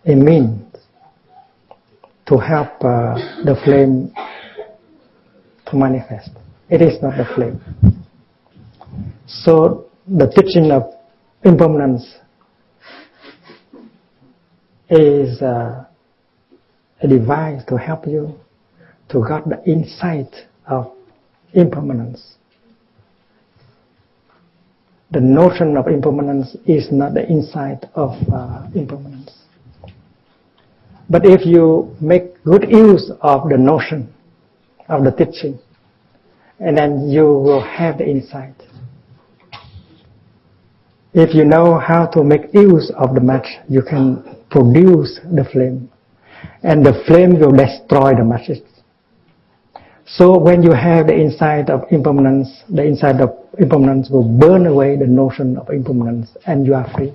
means to help the flame to manifest. It is not the flame. So the teaching of impermanence is a device to help you to get the insight of impermanence. The notion of impermanence is not the insight of impermanence. But if you make good use of the notion of the teaching, and then you will have the insight. If you know how to make use of the match, you can produce the flame, and the flame will destroy the matches. So when you have the insight of impermanence, the insight of impermanence will burn away the notion of impermanence, and you are free.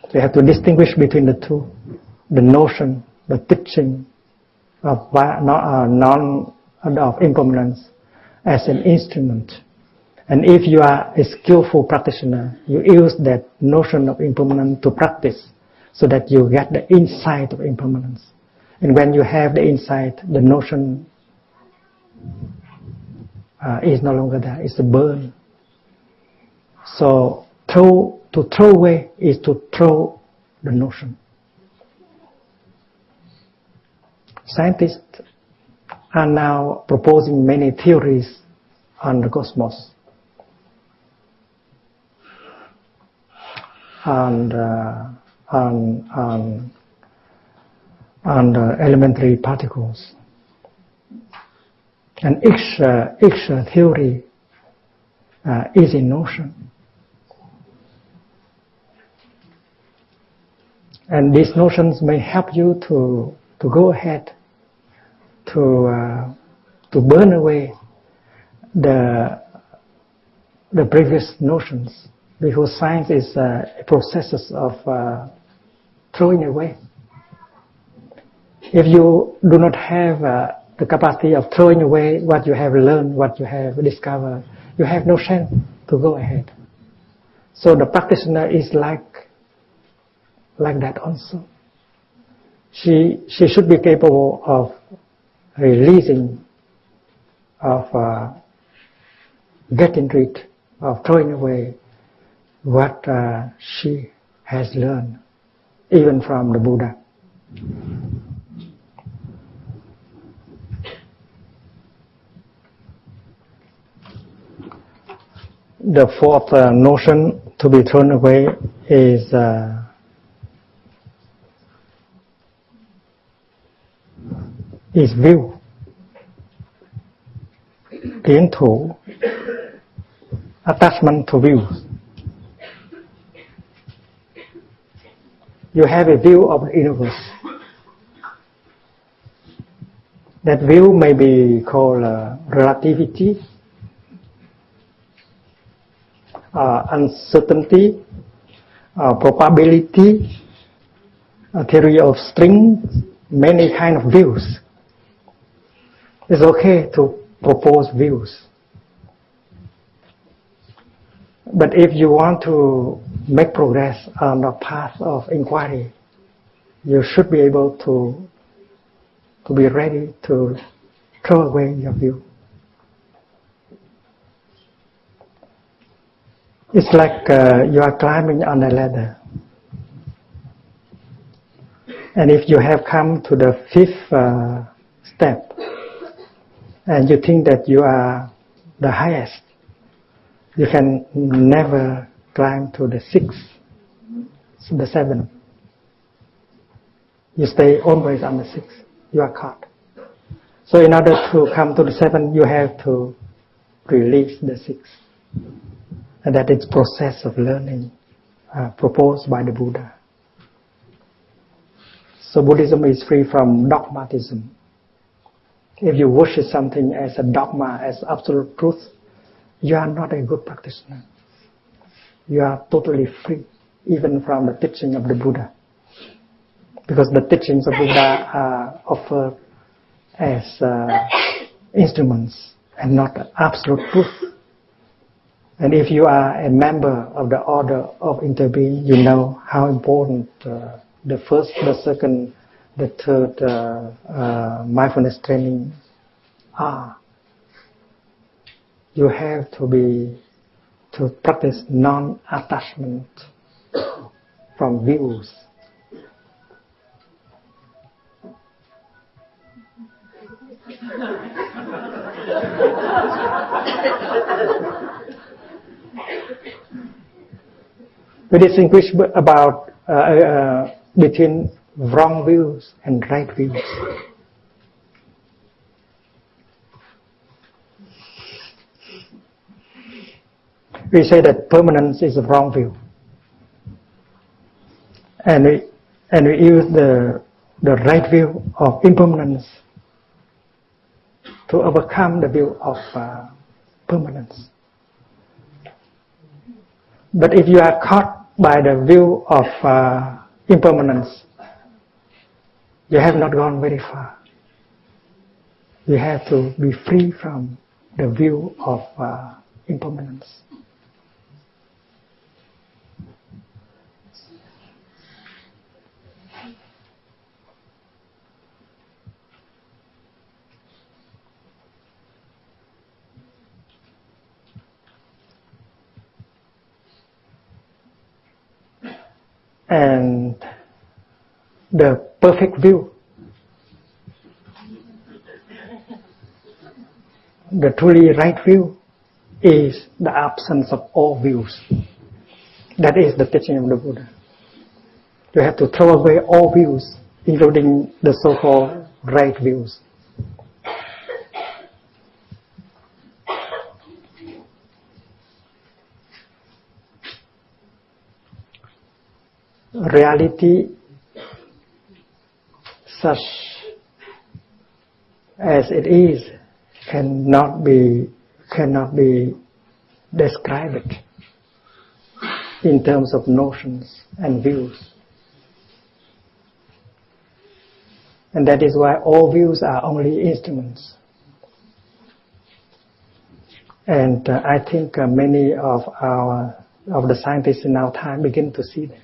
So you have to distinguish between the two, the notion, the teaching of impermanence as an instrument. And if you are a skillful practitioner, you use that notion of impermanence to practice so that you get the insight of impermanence. And when you have the insight, the notion is no longer there, it's a burn. So to throw away is to throw the notion. Scientists are now proposing many theories on the cosmos and on the elementary particles. And each theory is a notion. And these notions may help you to go ahead, to burn away the previous notions, because science is a process of throwing away. If you do not have the capacity of throwing away what you have learned, what you have discovered, you have no chance to go ahead. So the practitioner is like that also. She should be capable of releasing, of getting rid, of throwing away what she has learned, even from the Buddha. The fourth notion to be thrown away is view. Kiến thủ, attachment to views. You have a view of the universe. That view may be called relativity, uncertainty, probability, a theory of strings, many kind of views. It's okay to propose views. But if you want to make progress on the path of inquiry, you should be able to be ready to throw away your view. It's like you are climbing on a ladder. And if you have come to the fifth step, and you think that you are the highest, you can never climb to the sixth, the seventh. You stay always on the sixth. You are caught. So in order to come to the seventh, you have to release the sixth. And that is process of learning proposed by the Buddha. So Buddhism is free from dogmatism. If you worship something as a dogma, as absolute truth, you are not a good practitioner. You are totally free, even from the teaching of the Buddha. Because the teachings of Buddha are offered as instruments and not absolute truth. And if you are a member of the order of interbeing, you know how important the first, the second, the third mindfulness training are. You have to practice non-attachment from views. We distinguish about between wrong views and right views. We say that permanence is a wrong view, and we use the right view of impermanence to overcome the view of permanence. But if you are caught by the view of impermanence, you have not gone very far. You have to be free from the view of impermanence. And the perfect view, the truly right view, is the absence of all views. That is the teaching of the Buddha. You have to throw away all views, including the so-called right views. Reality such as it is cannot be described in terms of notions and views. And that is why all views are only instruments. And I think many of the scientists in our time begin to see that.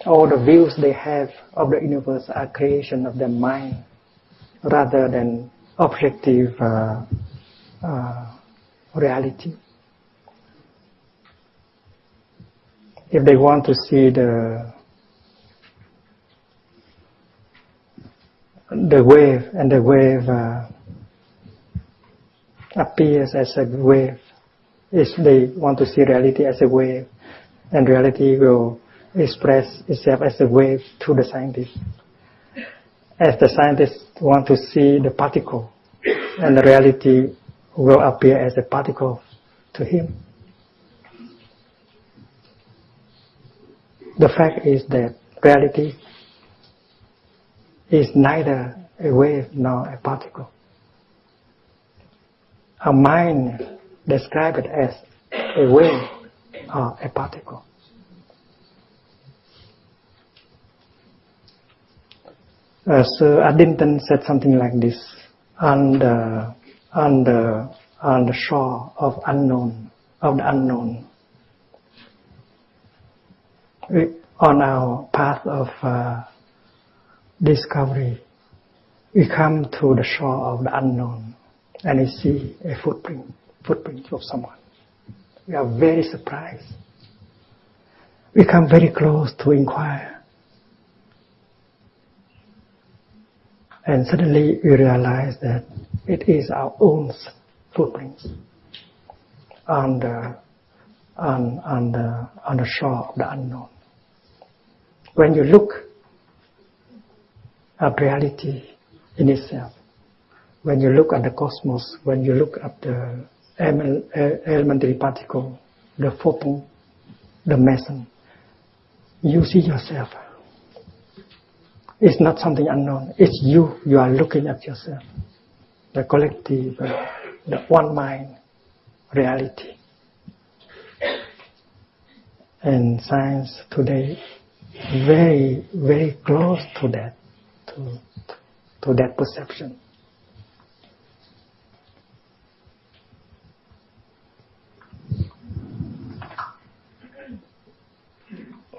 All the views they have of the universe are creation of their mind rather than objective reality. If they want to see the wave, and the wave appears as a wave, if they want to see reality as a wave, and reality will express itself as a wave to the scientist. As the scientists want to see the particle, and the reality will appear as a particle to him. The fact is that reality is neither a wave nor a particle. Our mind describes it as a wave or a particle. Sir Addington said something like this: on the shore of the unknown, on our path of discovery, we come to the shore of the unknown, and we see a footprint of someone. We are very surprised. We come very close to inquire. And suddenly we realize that it is our own footprints on the shore of the unknown. When you look at reality in itself, when you look at the cosmos, when you look at the elementary particle, the photon, the meson, you see yourself. It's not something unknown. It's you. You are looking at yourself. The collective, the one mind reality. And science today very, very close to that, to that perception.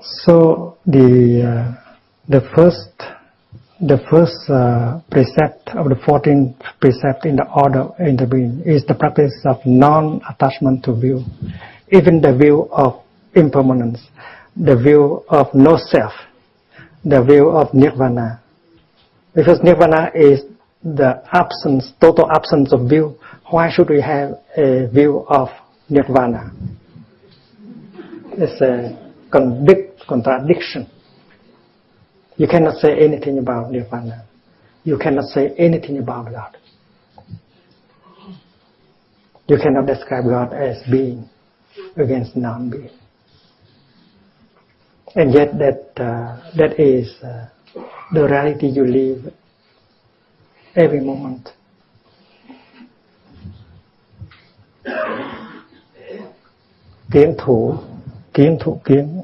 So the first precept of the 14th precept in the order of the being is the practice of non-attachment to view, even the view of impermanence, the view of no self, the view of nirvana. Because nirvana is the absence, total absence of view. Why should we have a view of nirvana? It's a contradiction. You cannot say anything about nirvana. You cannot say anything about God. You cannot describe God as being against non-being. And yet that is the reality you live every moment. Kiến thủ, kiến thủ kiến.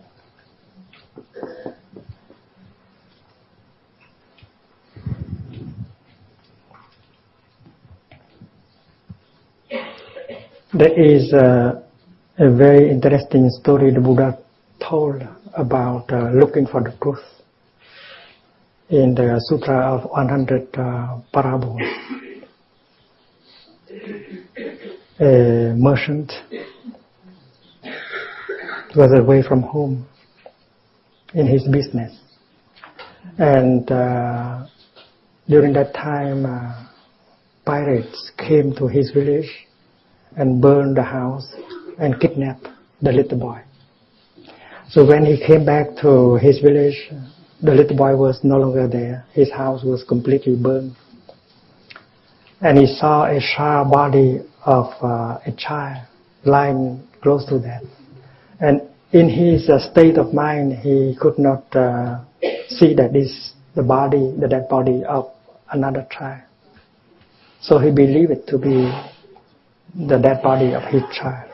There is a very interesting story the Buddha told about looking for the truth in the Sutra of 100 Parables. A merchant was away from home in his business, and during that time pirates came to his village and burned the house and kidnapped the little boy. So when he came back to his village, the little boy was no longer there. His house was completely burned. And he saw a charred body of a child lying close to that. And in his state of mind, he could not see that this the dead body of another child. So he believed it to be the dead body of his child.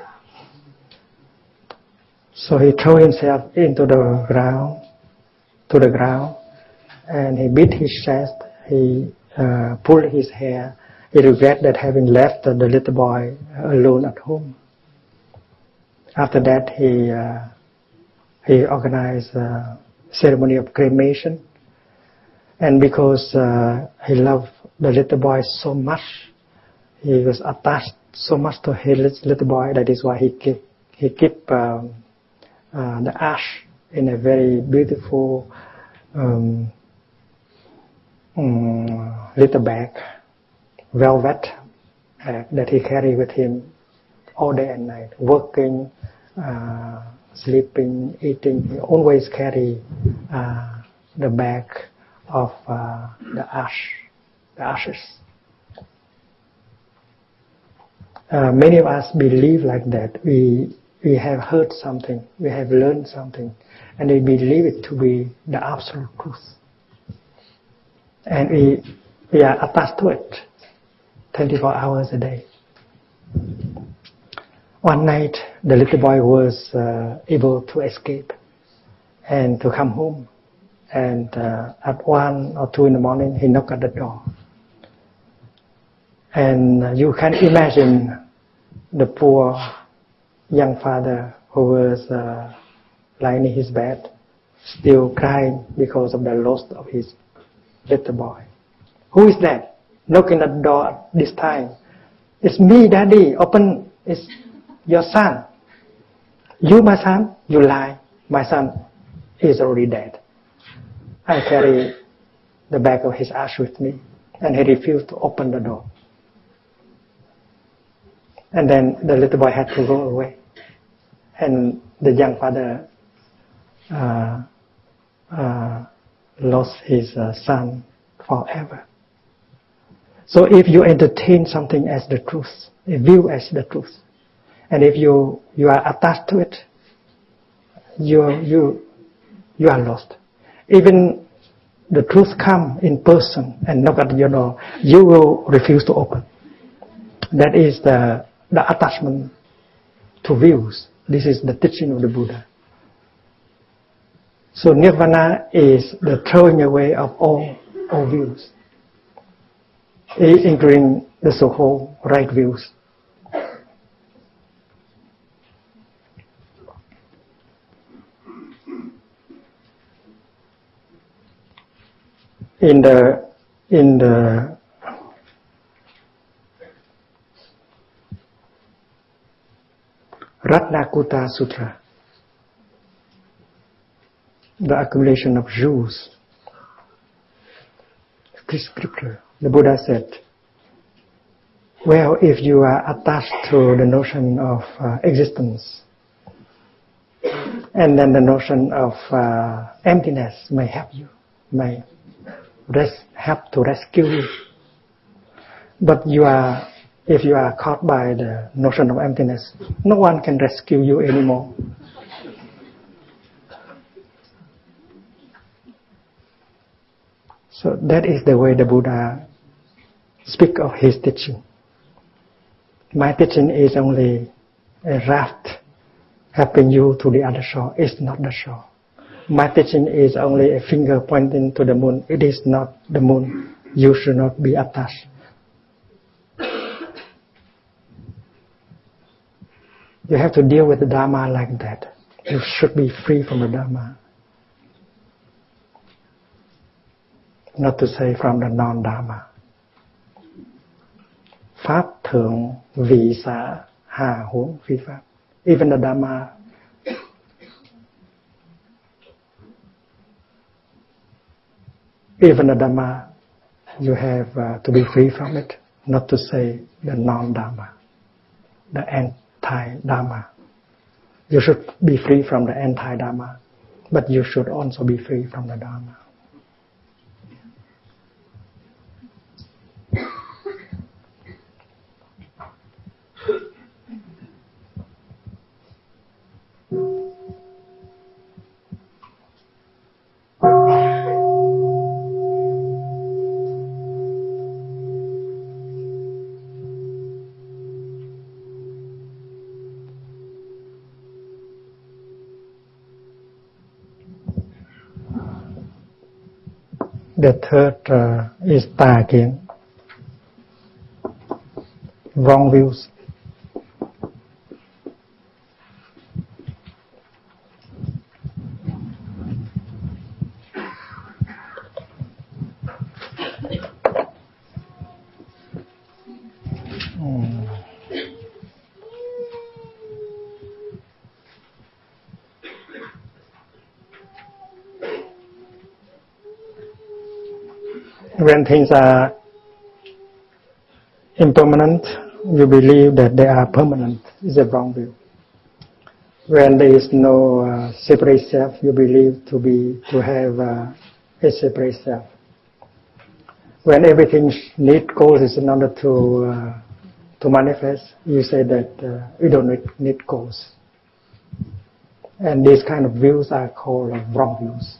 So he threw himself into the ground, and he beat his chest. He pulled his hair. He regretted that having left the little boy alone at home. After that, he organized a ceremony of cremation, and because he loved the little boy so much, he was attached so much to his little boy. That is why he kept the ash in a very beautiful little bag, velvet bag that he carried with him all day and night, working, sleeping, eating. He always carry the bag of the ashes. Many of us believe like that. We have heard something, we have learned something, and we believe it to be the absolute truth. And we are attached to it 24 hours a day. One night, the little boy was able to escape and to come home. And at 1 or 2 in the morning, he knocked at the door. And you can imagine the poor young father who was lying in his bed, still crying because of the loss of his little boy. Who is that? Knocking at the door this time. It's me, Daddy. Open. It's your son. You, my son? You lie. My son is already dead. I carry the bag of his ash with me, and he refused to open the door. And then the little boy had to go away, and the young father lost his son forever. So if you entertain something as the truth, a view as the truth, and if you are attached to it, you are lost. Even the truth come in person and knock at your door, you will refuse to open. That is the attachment to views. This is the teaching of the Buddha. So nirvana is the throwing away of all views, including the so-called right views. In the Ratnakuta Sutra, the accumulation of jewels, scripture, the Buddha said, well, if you are attached to the notion of existence, and then the notion of emptiness may help you, may help to rescue you. But if you are caught by the notion of emptiness, no one can rescue you anymore. So that is the way the Buddha speak of his teaching. My teaching is only a raft helping you to the other shore. It's not the shore. My teaching is only a finger pointing to the moon. It is not the moon. You should not be attached. You have to deal with the Dharma like that. You should be free from the Dharma. Not to say from the non-Dharma. Pháp thượng vị xả hà huống phi pháp. Even the Dharma you have to be free from it. Not to say the non-Dharma, the anti-Dharma. You should be free from the anti-Dharma, but you should also be free from the Dharma. The third is tà kiến, wrong views. When things are impermanent, you believe that they are permanent. It's a wrong view. When there is no separate self, you believe to have a separate self. When everything needs causes in order to manifest, you say that you don't need cause. And these kind of views are called wrong views.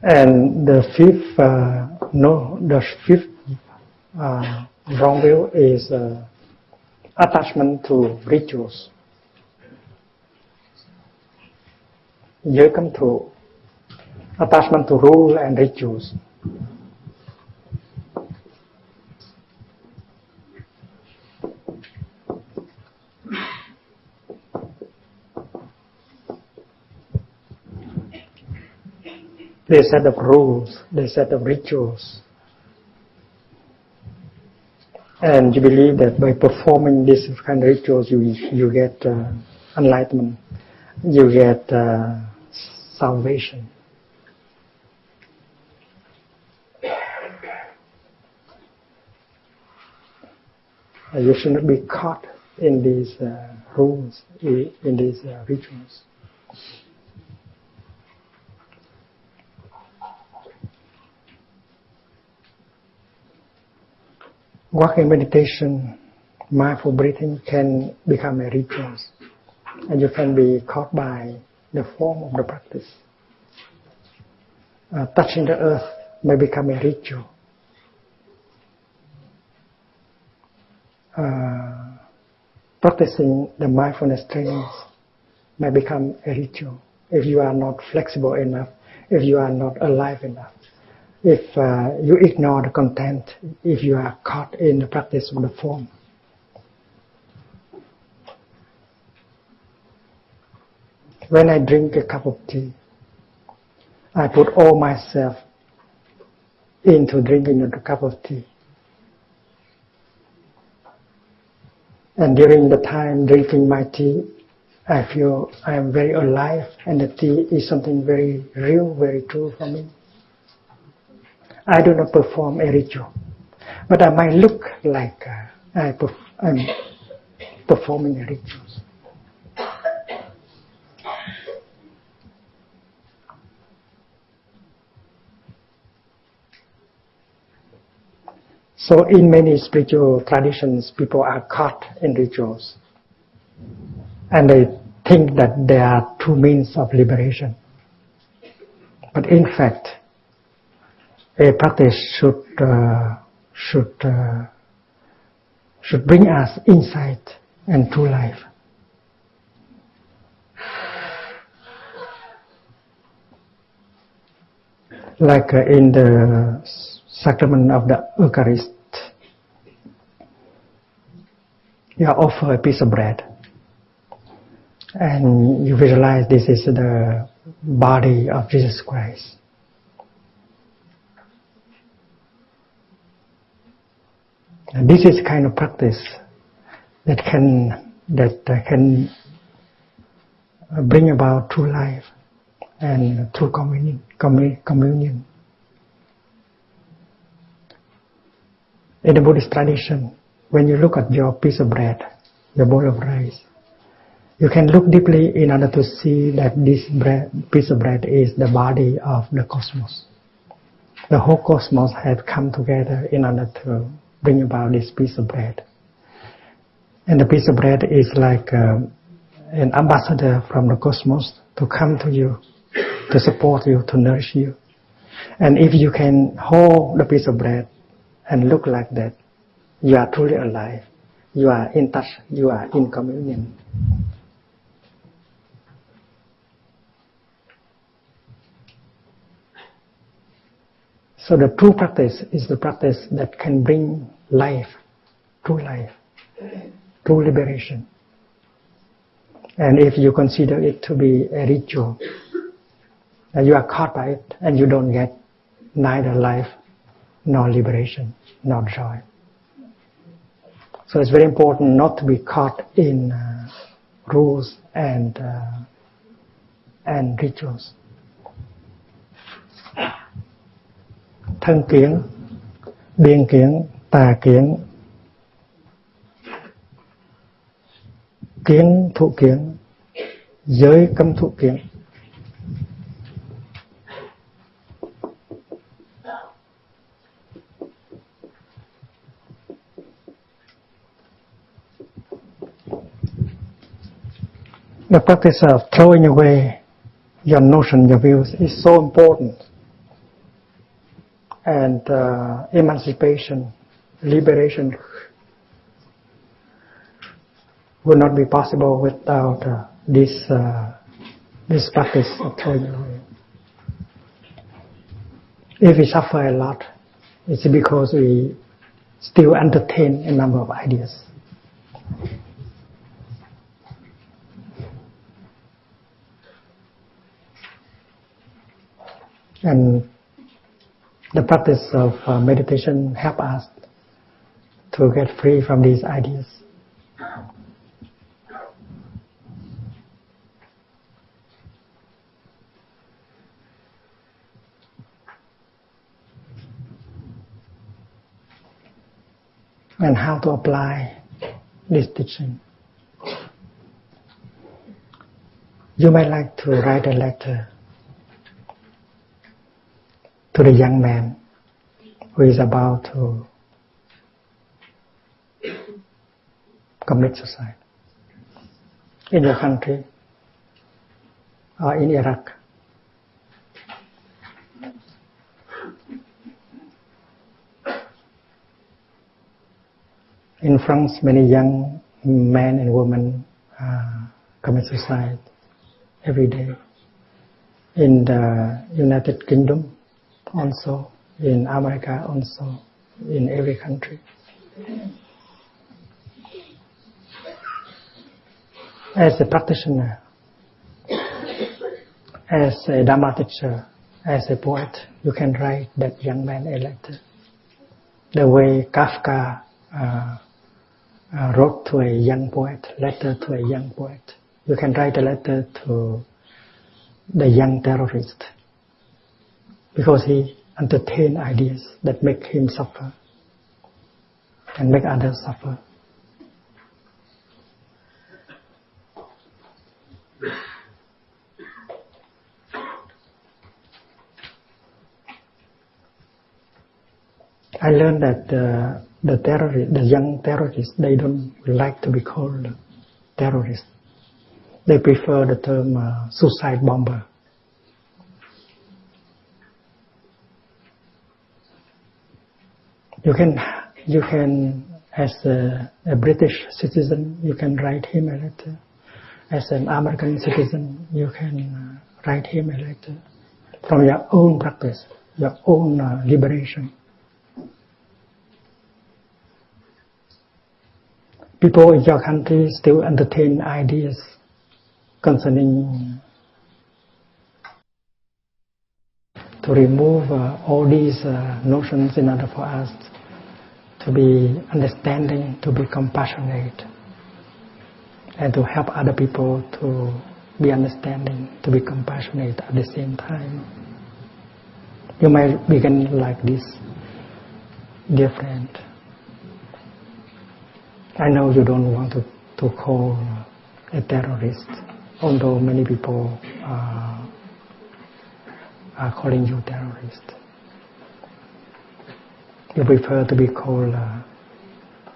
And the fifth wrong view is attachment to rituals. Giới cấm thủ, attachment to rule and rituals. They set of rules, they set of rituals. And you believe that by performing these kind of rituals, you get enlightenment, you get salvation. You should not be caught in these rules, in these rituals. Walking meditation, mindful breathing can become a ritual, and you can be caught by the form of the practice. Touching the earth may become a ritual. Practicing the mindfulness trainings may become a ritual if you are not flexible enough, if you are not alive enough. If you ignore the content, if you are caught in the practice of the form. When I drink a cup of tea, I put all myself into drinking the cup of tea. And during the time drinking my tea, I feel I am very alive, and the tea is something very real, very true for me. I do not perform a ritual, but I might look like I'm performing a ritual. So in many spiritual traditions, people are caught in rituals, and they think that there are two means of liberation. But in fact, a practice should bring us insight and true life. Like in the sacrament of the Eucharist, you offer a piece of bread, and you visualize this is the body of Jesus Christ. And this is kind of practice that can bring about true life and true communion. In the Buddhist tradition, when you look at your piece of bread, your bowl of rice, you can look deeply in order to see that this piece of bread is the body of the cosmos. The whole cosmos have come together in order to bring about this piece of bread. And the piece of bread is like an ambassador from the cosmos to come to you, to support you, to nourish you. And if you can hold the piece of bread and look like that, you are truly alive. You are in touch. You are in communion. So the true practice is the practice that can bring life, true liberation. And if you consider it to be a ritual, and you are caught by it, and you don't get neither life, nor liberation, nor joy. So it's very important not to be caught in rules and rituals. Thân kiến, biên kiến, tà kiến, kiến thụ kiến, giới cấm thụ kiến. The practice of throwing away your notion, your views is so important. And emancipation, liberation would not be possible without this practice of throwing away. If we suffer a lot, it's because we still entertain a number of ideas. And the practice of meditation help us to get free from these ideas. And how to apply this teaching. You might like to write a letter to the young man who is about to commit suicide in your country or in Iraq. In France, many young men and women commit suicide every day. In the United Kingdom, also, in America, also, in every country. As a practitioner, as a Dharma teacher, as a poet, you can write that young man a letter. The way Kafka wrote to a young poet, letter to a young poet. You can write a letter to the young terrorist, because he entertained ideas that make him suffer and make others suffer. I learned that the young terrorists, they don't like to be called terrorists. They prefer the term suicide bomber. You can, as a British citizen, you can write him a letter. As an American citizen, you can write him a letter from your own practice, your own liberation. People in your country still entertain ideas concerning to remove all these notions in order for us to be understanding, to be compassionate, and to help other people to be understanding, to be compassionate at the same time. You might begin like this, dear friend. I know you don't want to call a terrorist, although many people are calling you terrorist. You prefer to be called a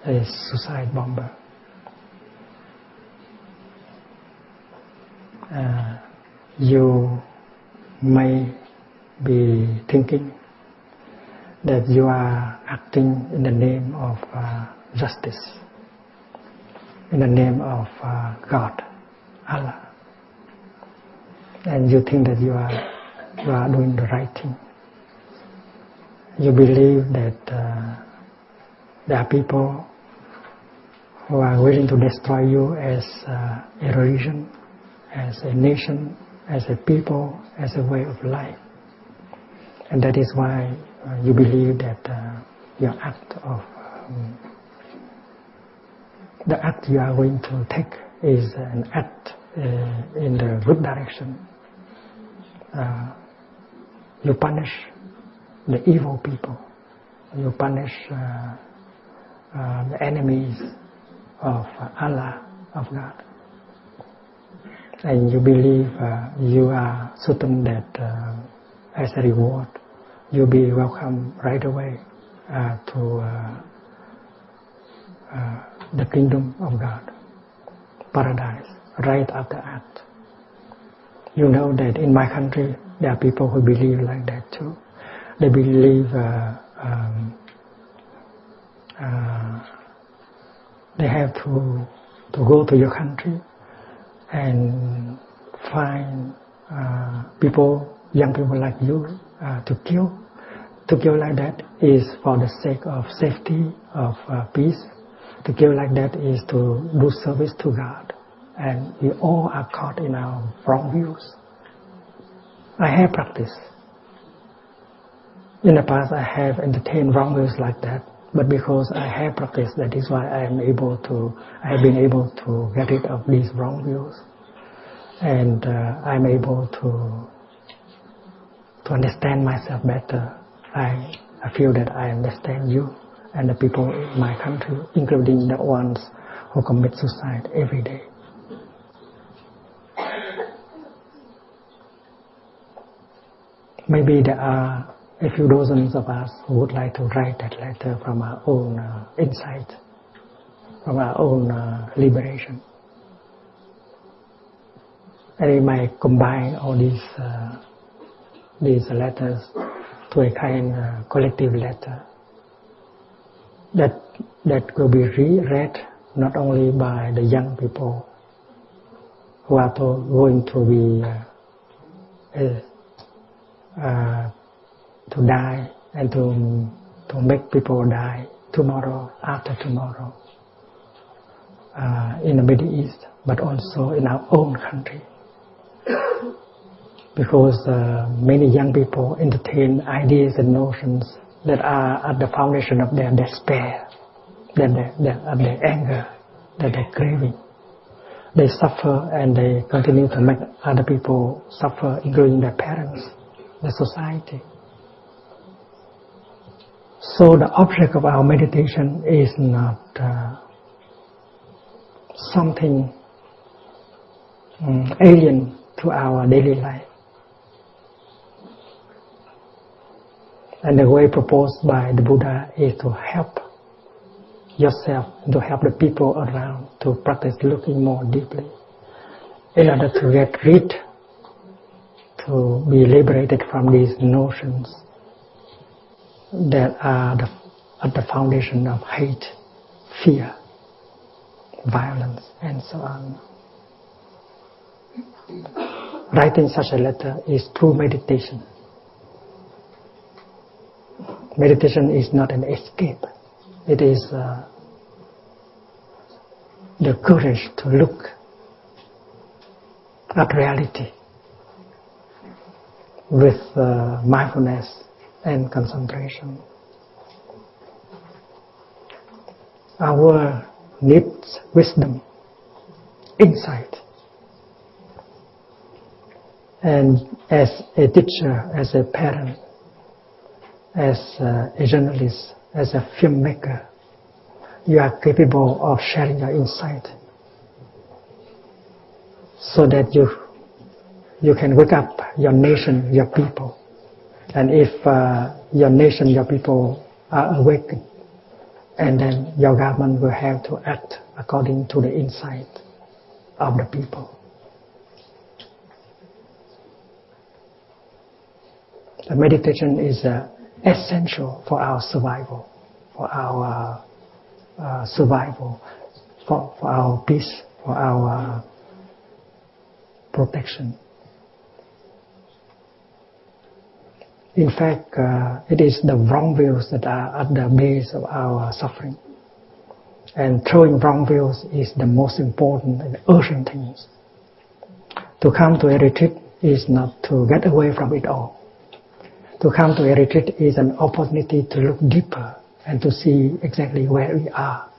suicide bomber. You may be thinking that you are acting in the name of justice, in the name of God, Allah, and you think that you are doing the right thing. You believe that there are people who are willing to destroy you as a religion, as a nation, as a people, as a way of life. And that is why you believe that your act of the act you are going to take is an act in the good direction. You punish the evil people. You punish the enemies of Allah, of God. And you believe you are certain that as a reward, you'll be welcomed right away to the kingdom of God, paradise, right after act. You know that in my country there are people who believe like that too. They believe they have to go to your country and find people, young people like you, to kill. To kill like that is for the sake of safety, of peace. To kill like that is to do service to God. And we all are caught in our wrong views. I have practiced. In the past I have entertained wrong views like that. But because I have practiced, that is why I have been able to get rid of these wrong views. And I'm able to understand myself better. I feel that I understand you and the people in my country, including the ones who commit suicide every day. Maybe there are a few dozens of us who would like to write that letter from our own insight, from our own liberation. And we might combine all these letters to a kind of collective letter that will be read not only by the young people who are going to be to die and to make people die tomorrow, after tomorrow, in the Middle East, but also in our own country. Because many young people entertain ideas and notions that are at the foundation of their despair, their anger, that they're craving. They suffer and they continue to make other people suffer, including their parents, the society. So the object of our meditation is not something alien to our daily life. And the way proposed by the Buddha is to help yourself, to help the people around to practice looking more deeply in order to get rid, to be liberated from these notions that are at the foundation of hate, fear, violence, and so on. Writing such a letter is true meditation. Meditation is not an escape. It is the courage to look at reality with mindfulness and concentration. Our world needs wisdom, insight. And as a teacher, as a parent, as a journalist, as a filmmaker, you are capable of sharing your insight so that you can wake up your nation, your people. And if your nation, your people are awakened, and then your government will have to act according to the insight of the people. The meditation is essential for our survival, for our for our peace, for our protection. In fact, it is the wrong views that are at the base of our suffering. And throwing wrong views is the most important and urgent thing. To come to a retreat is not to get away from it all. To come to a retreat is an opportunity to look deeper and to see exactly where we are.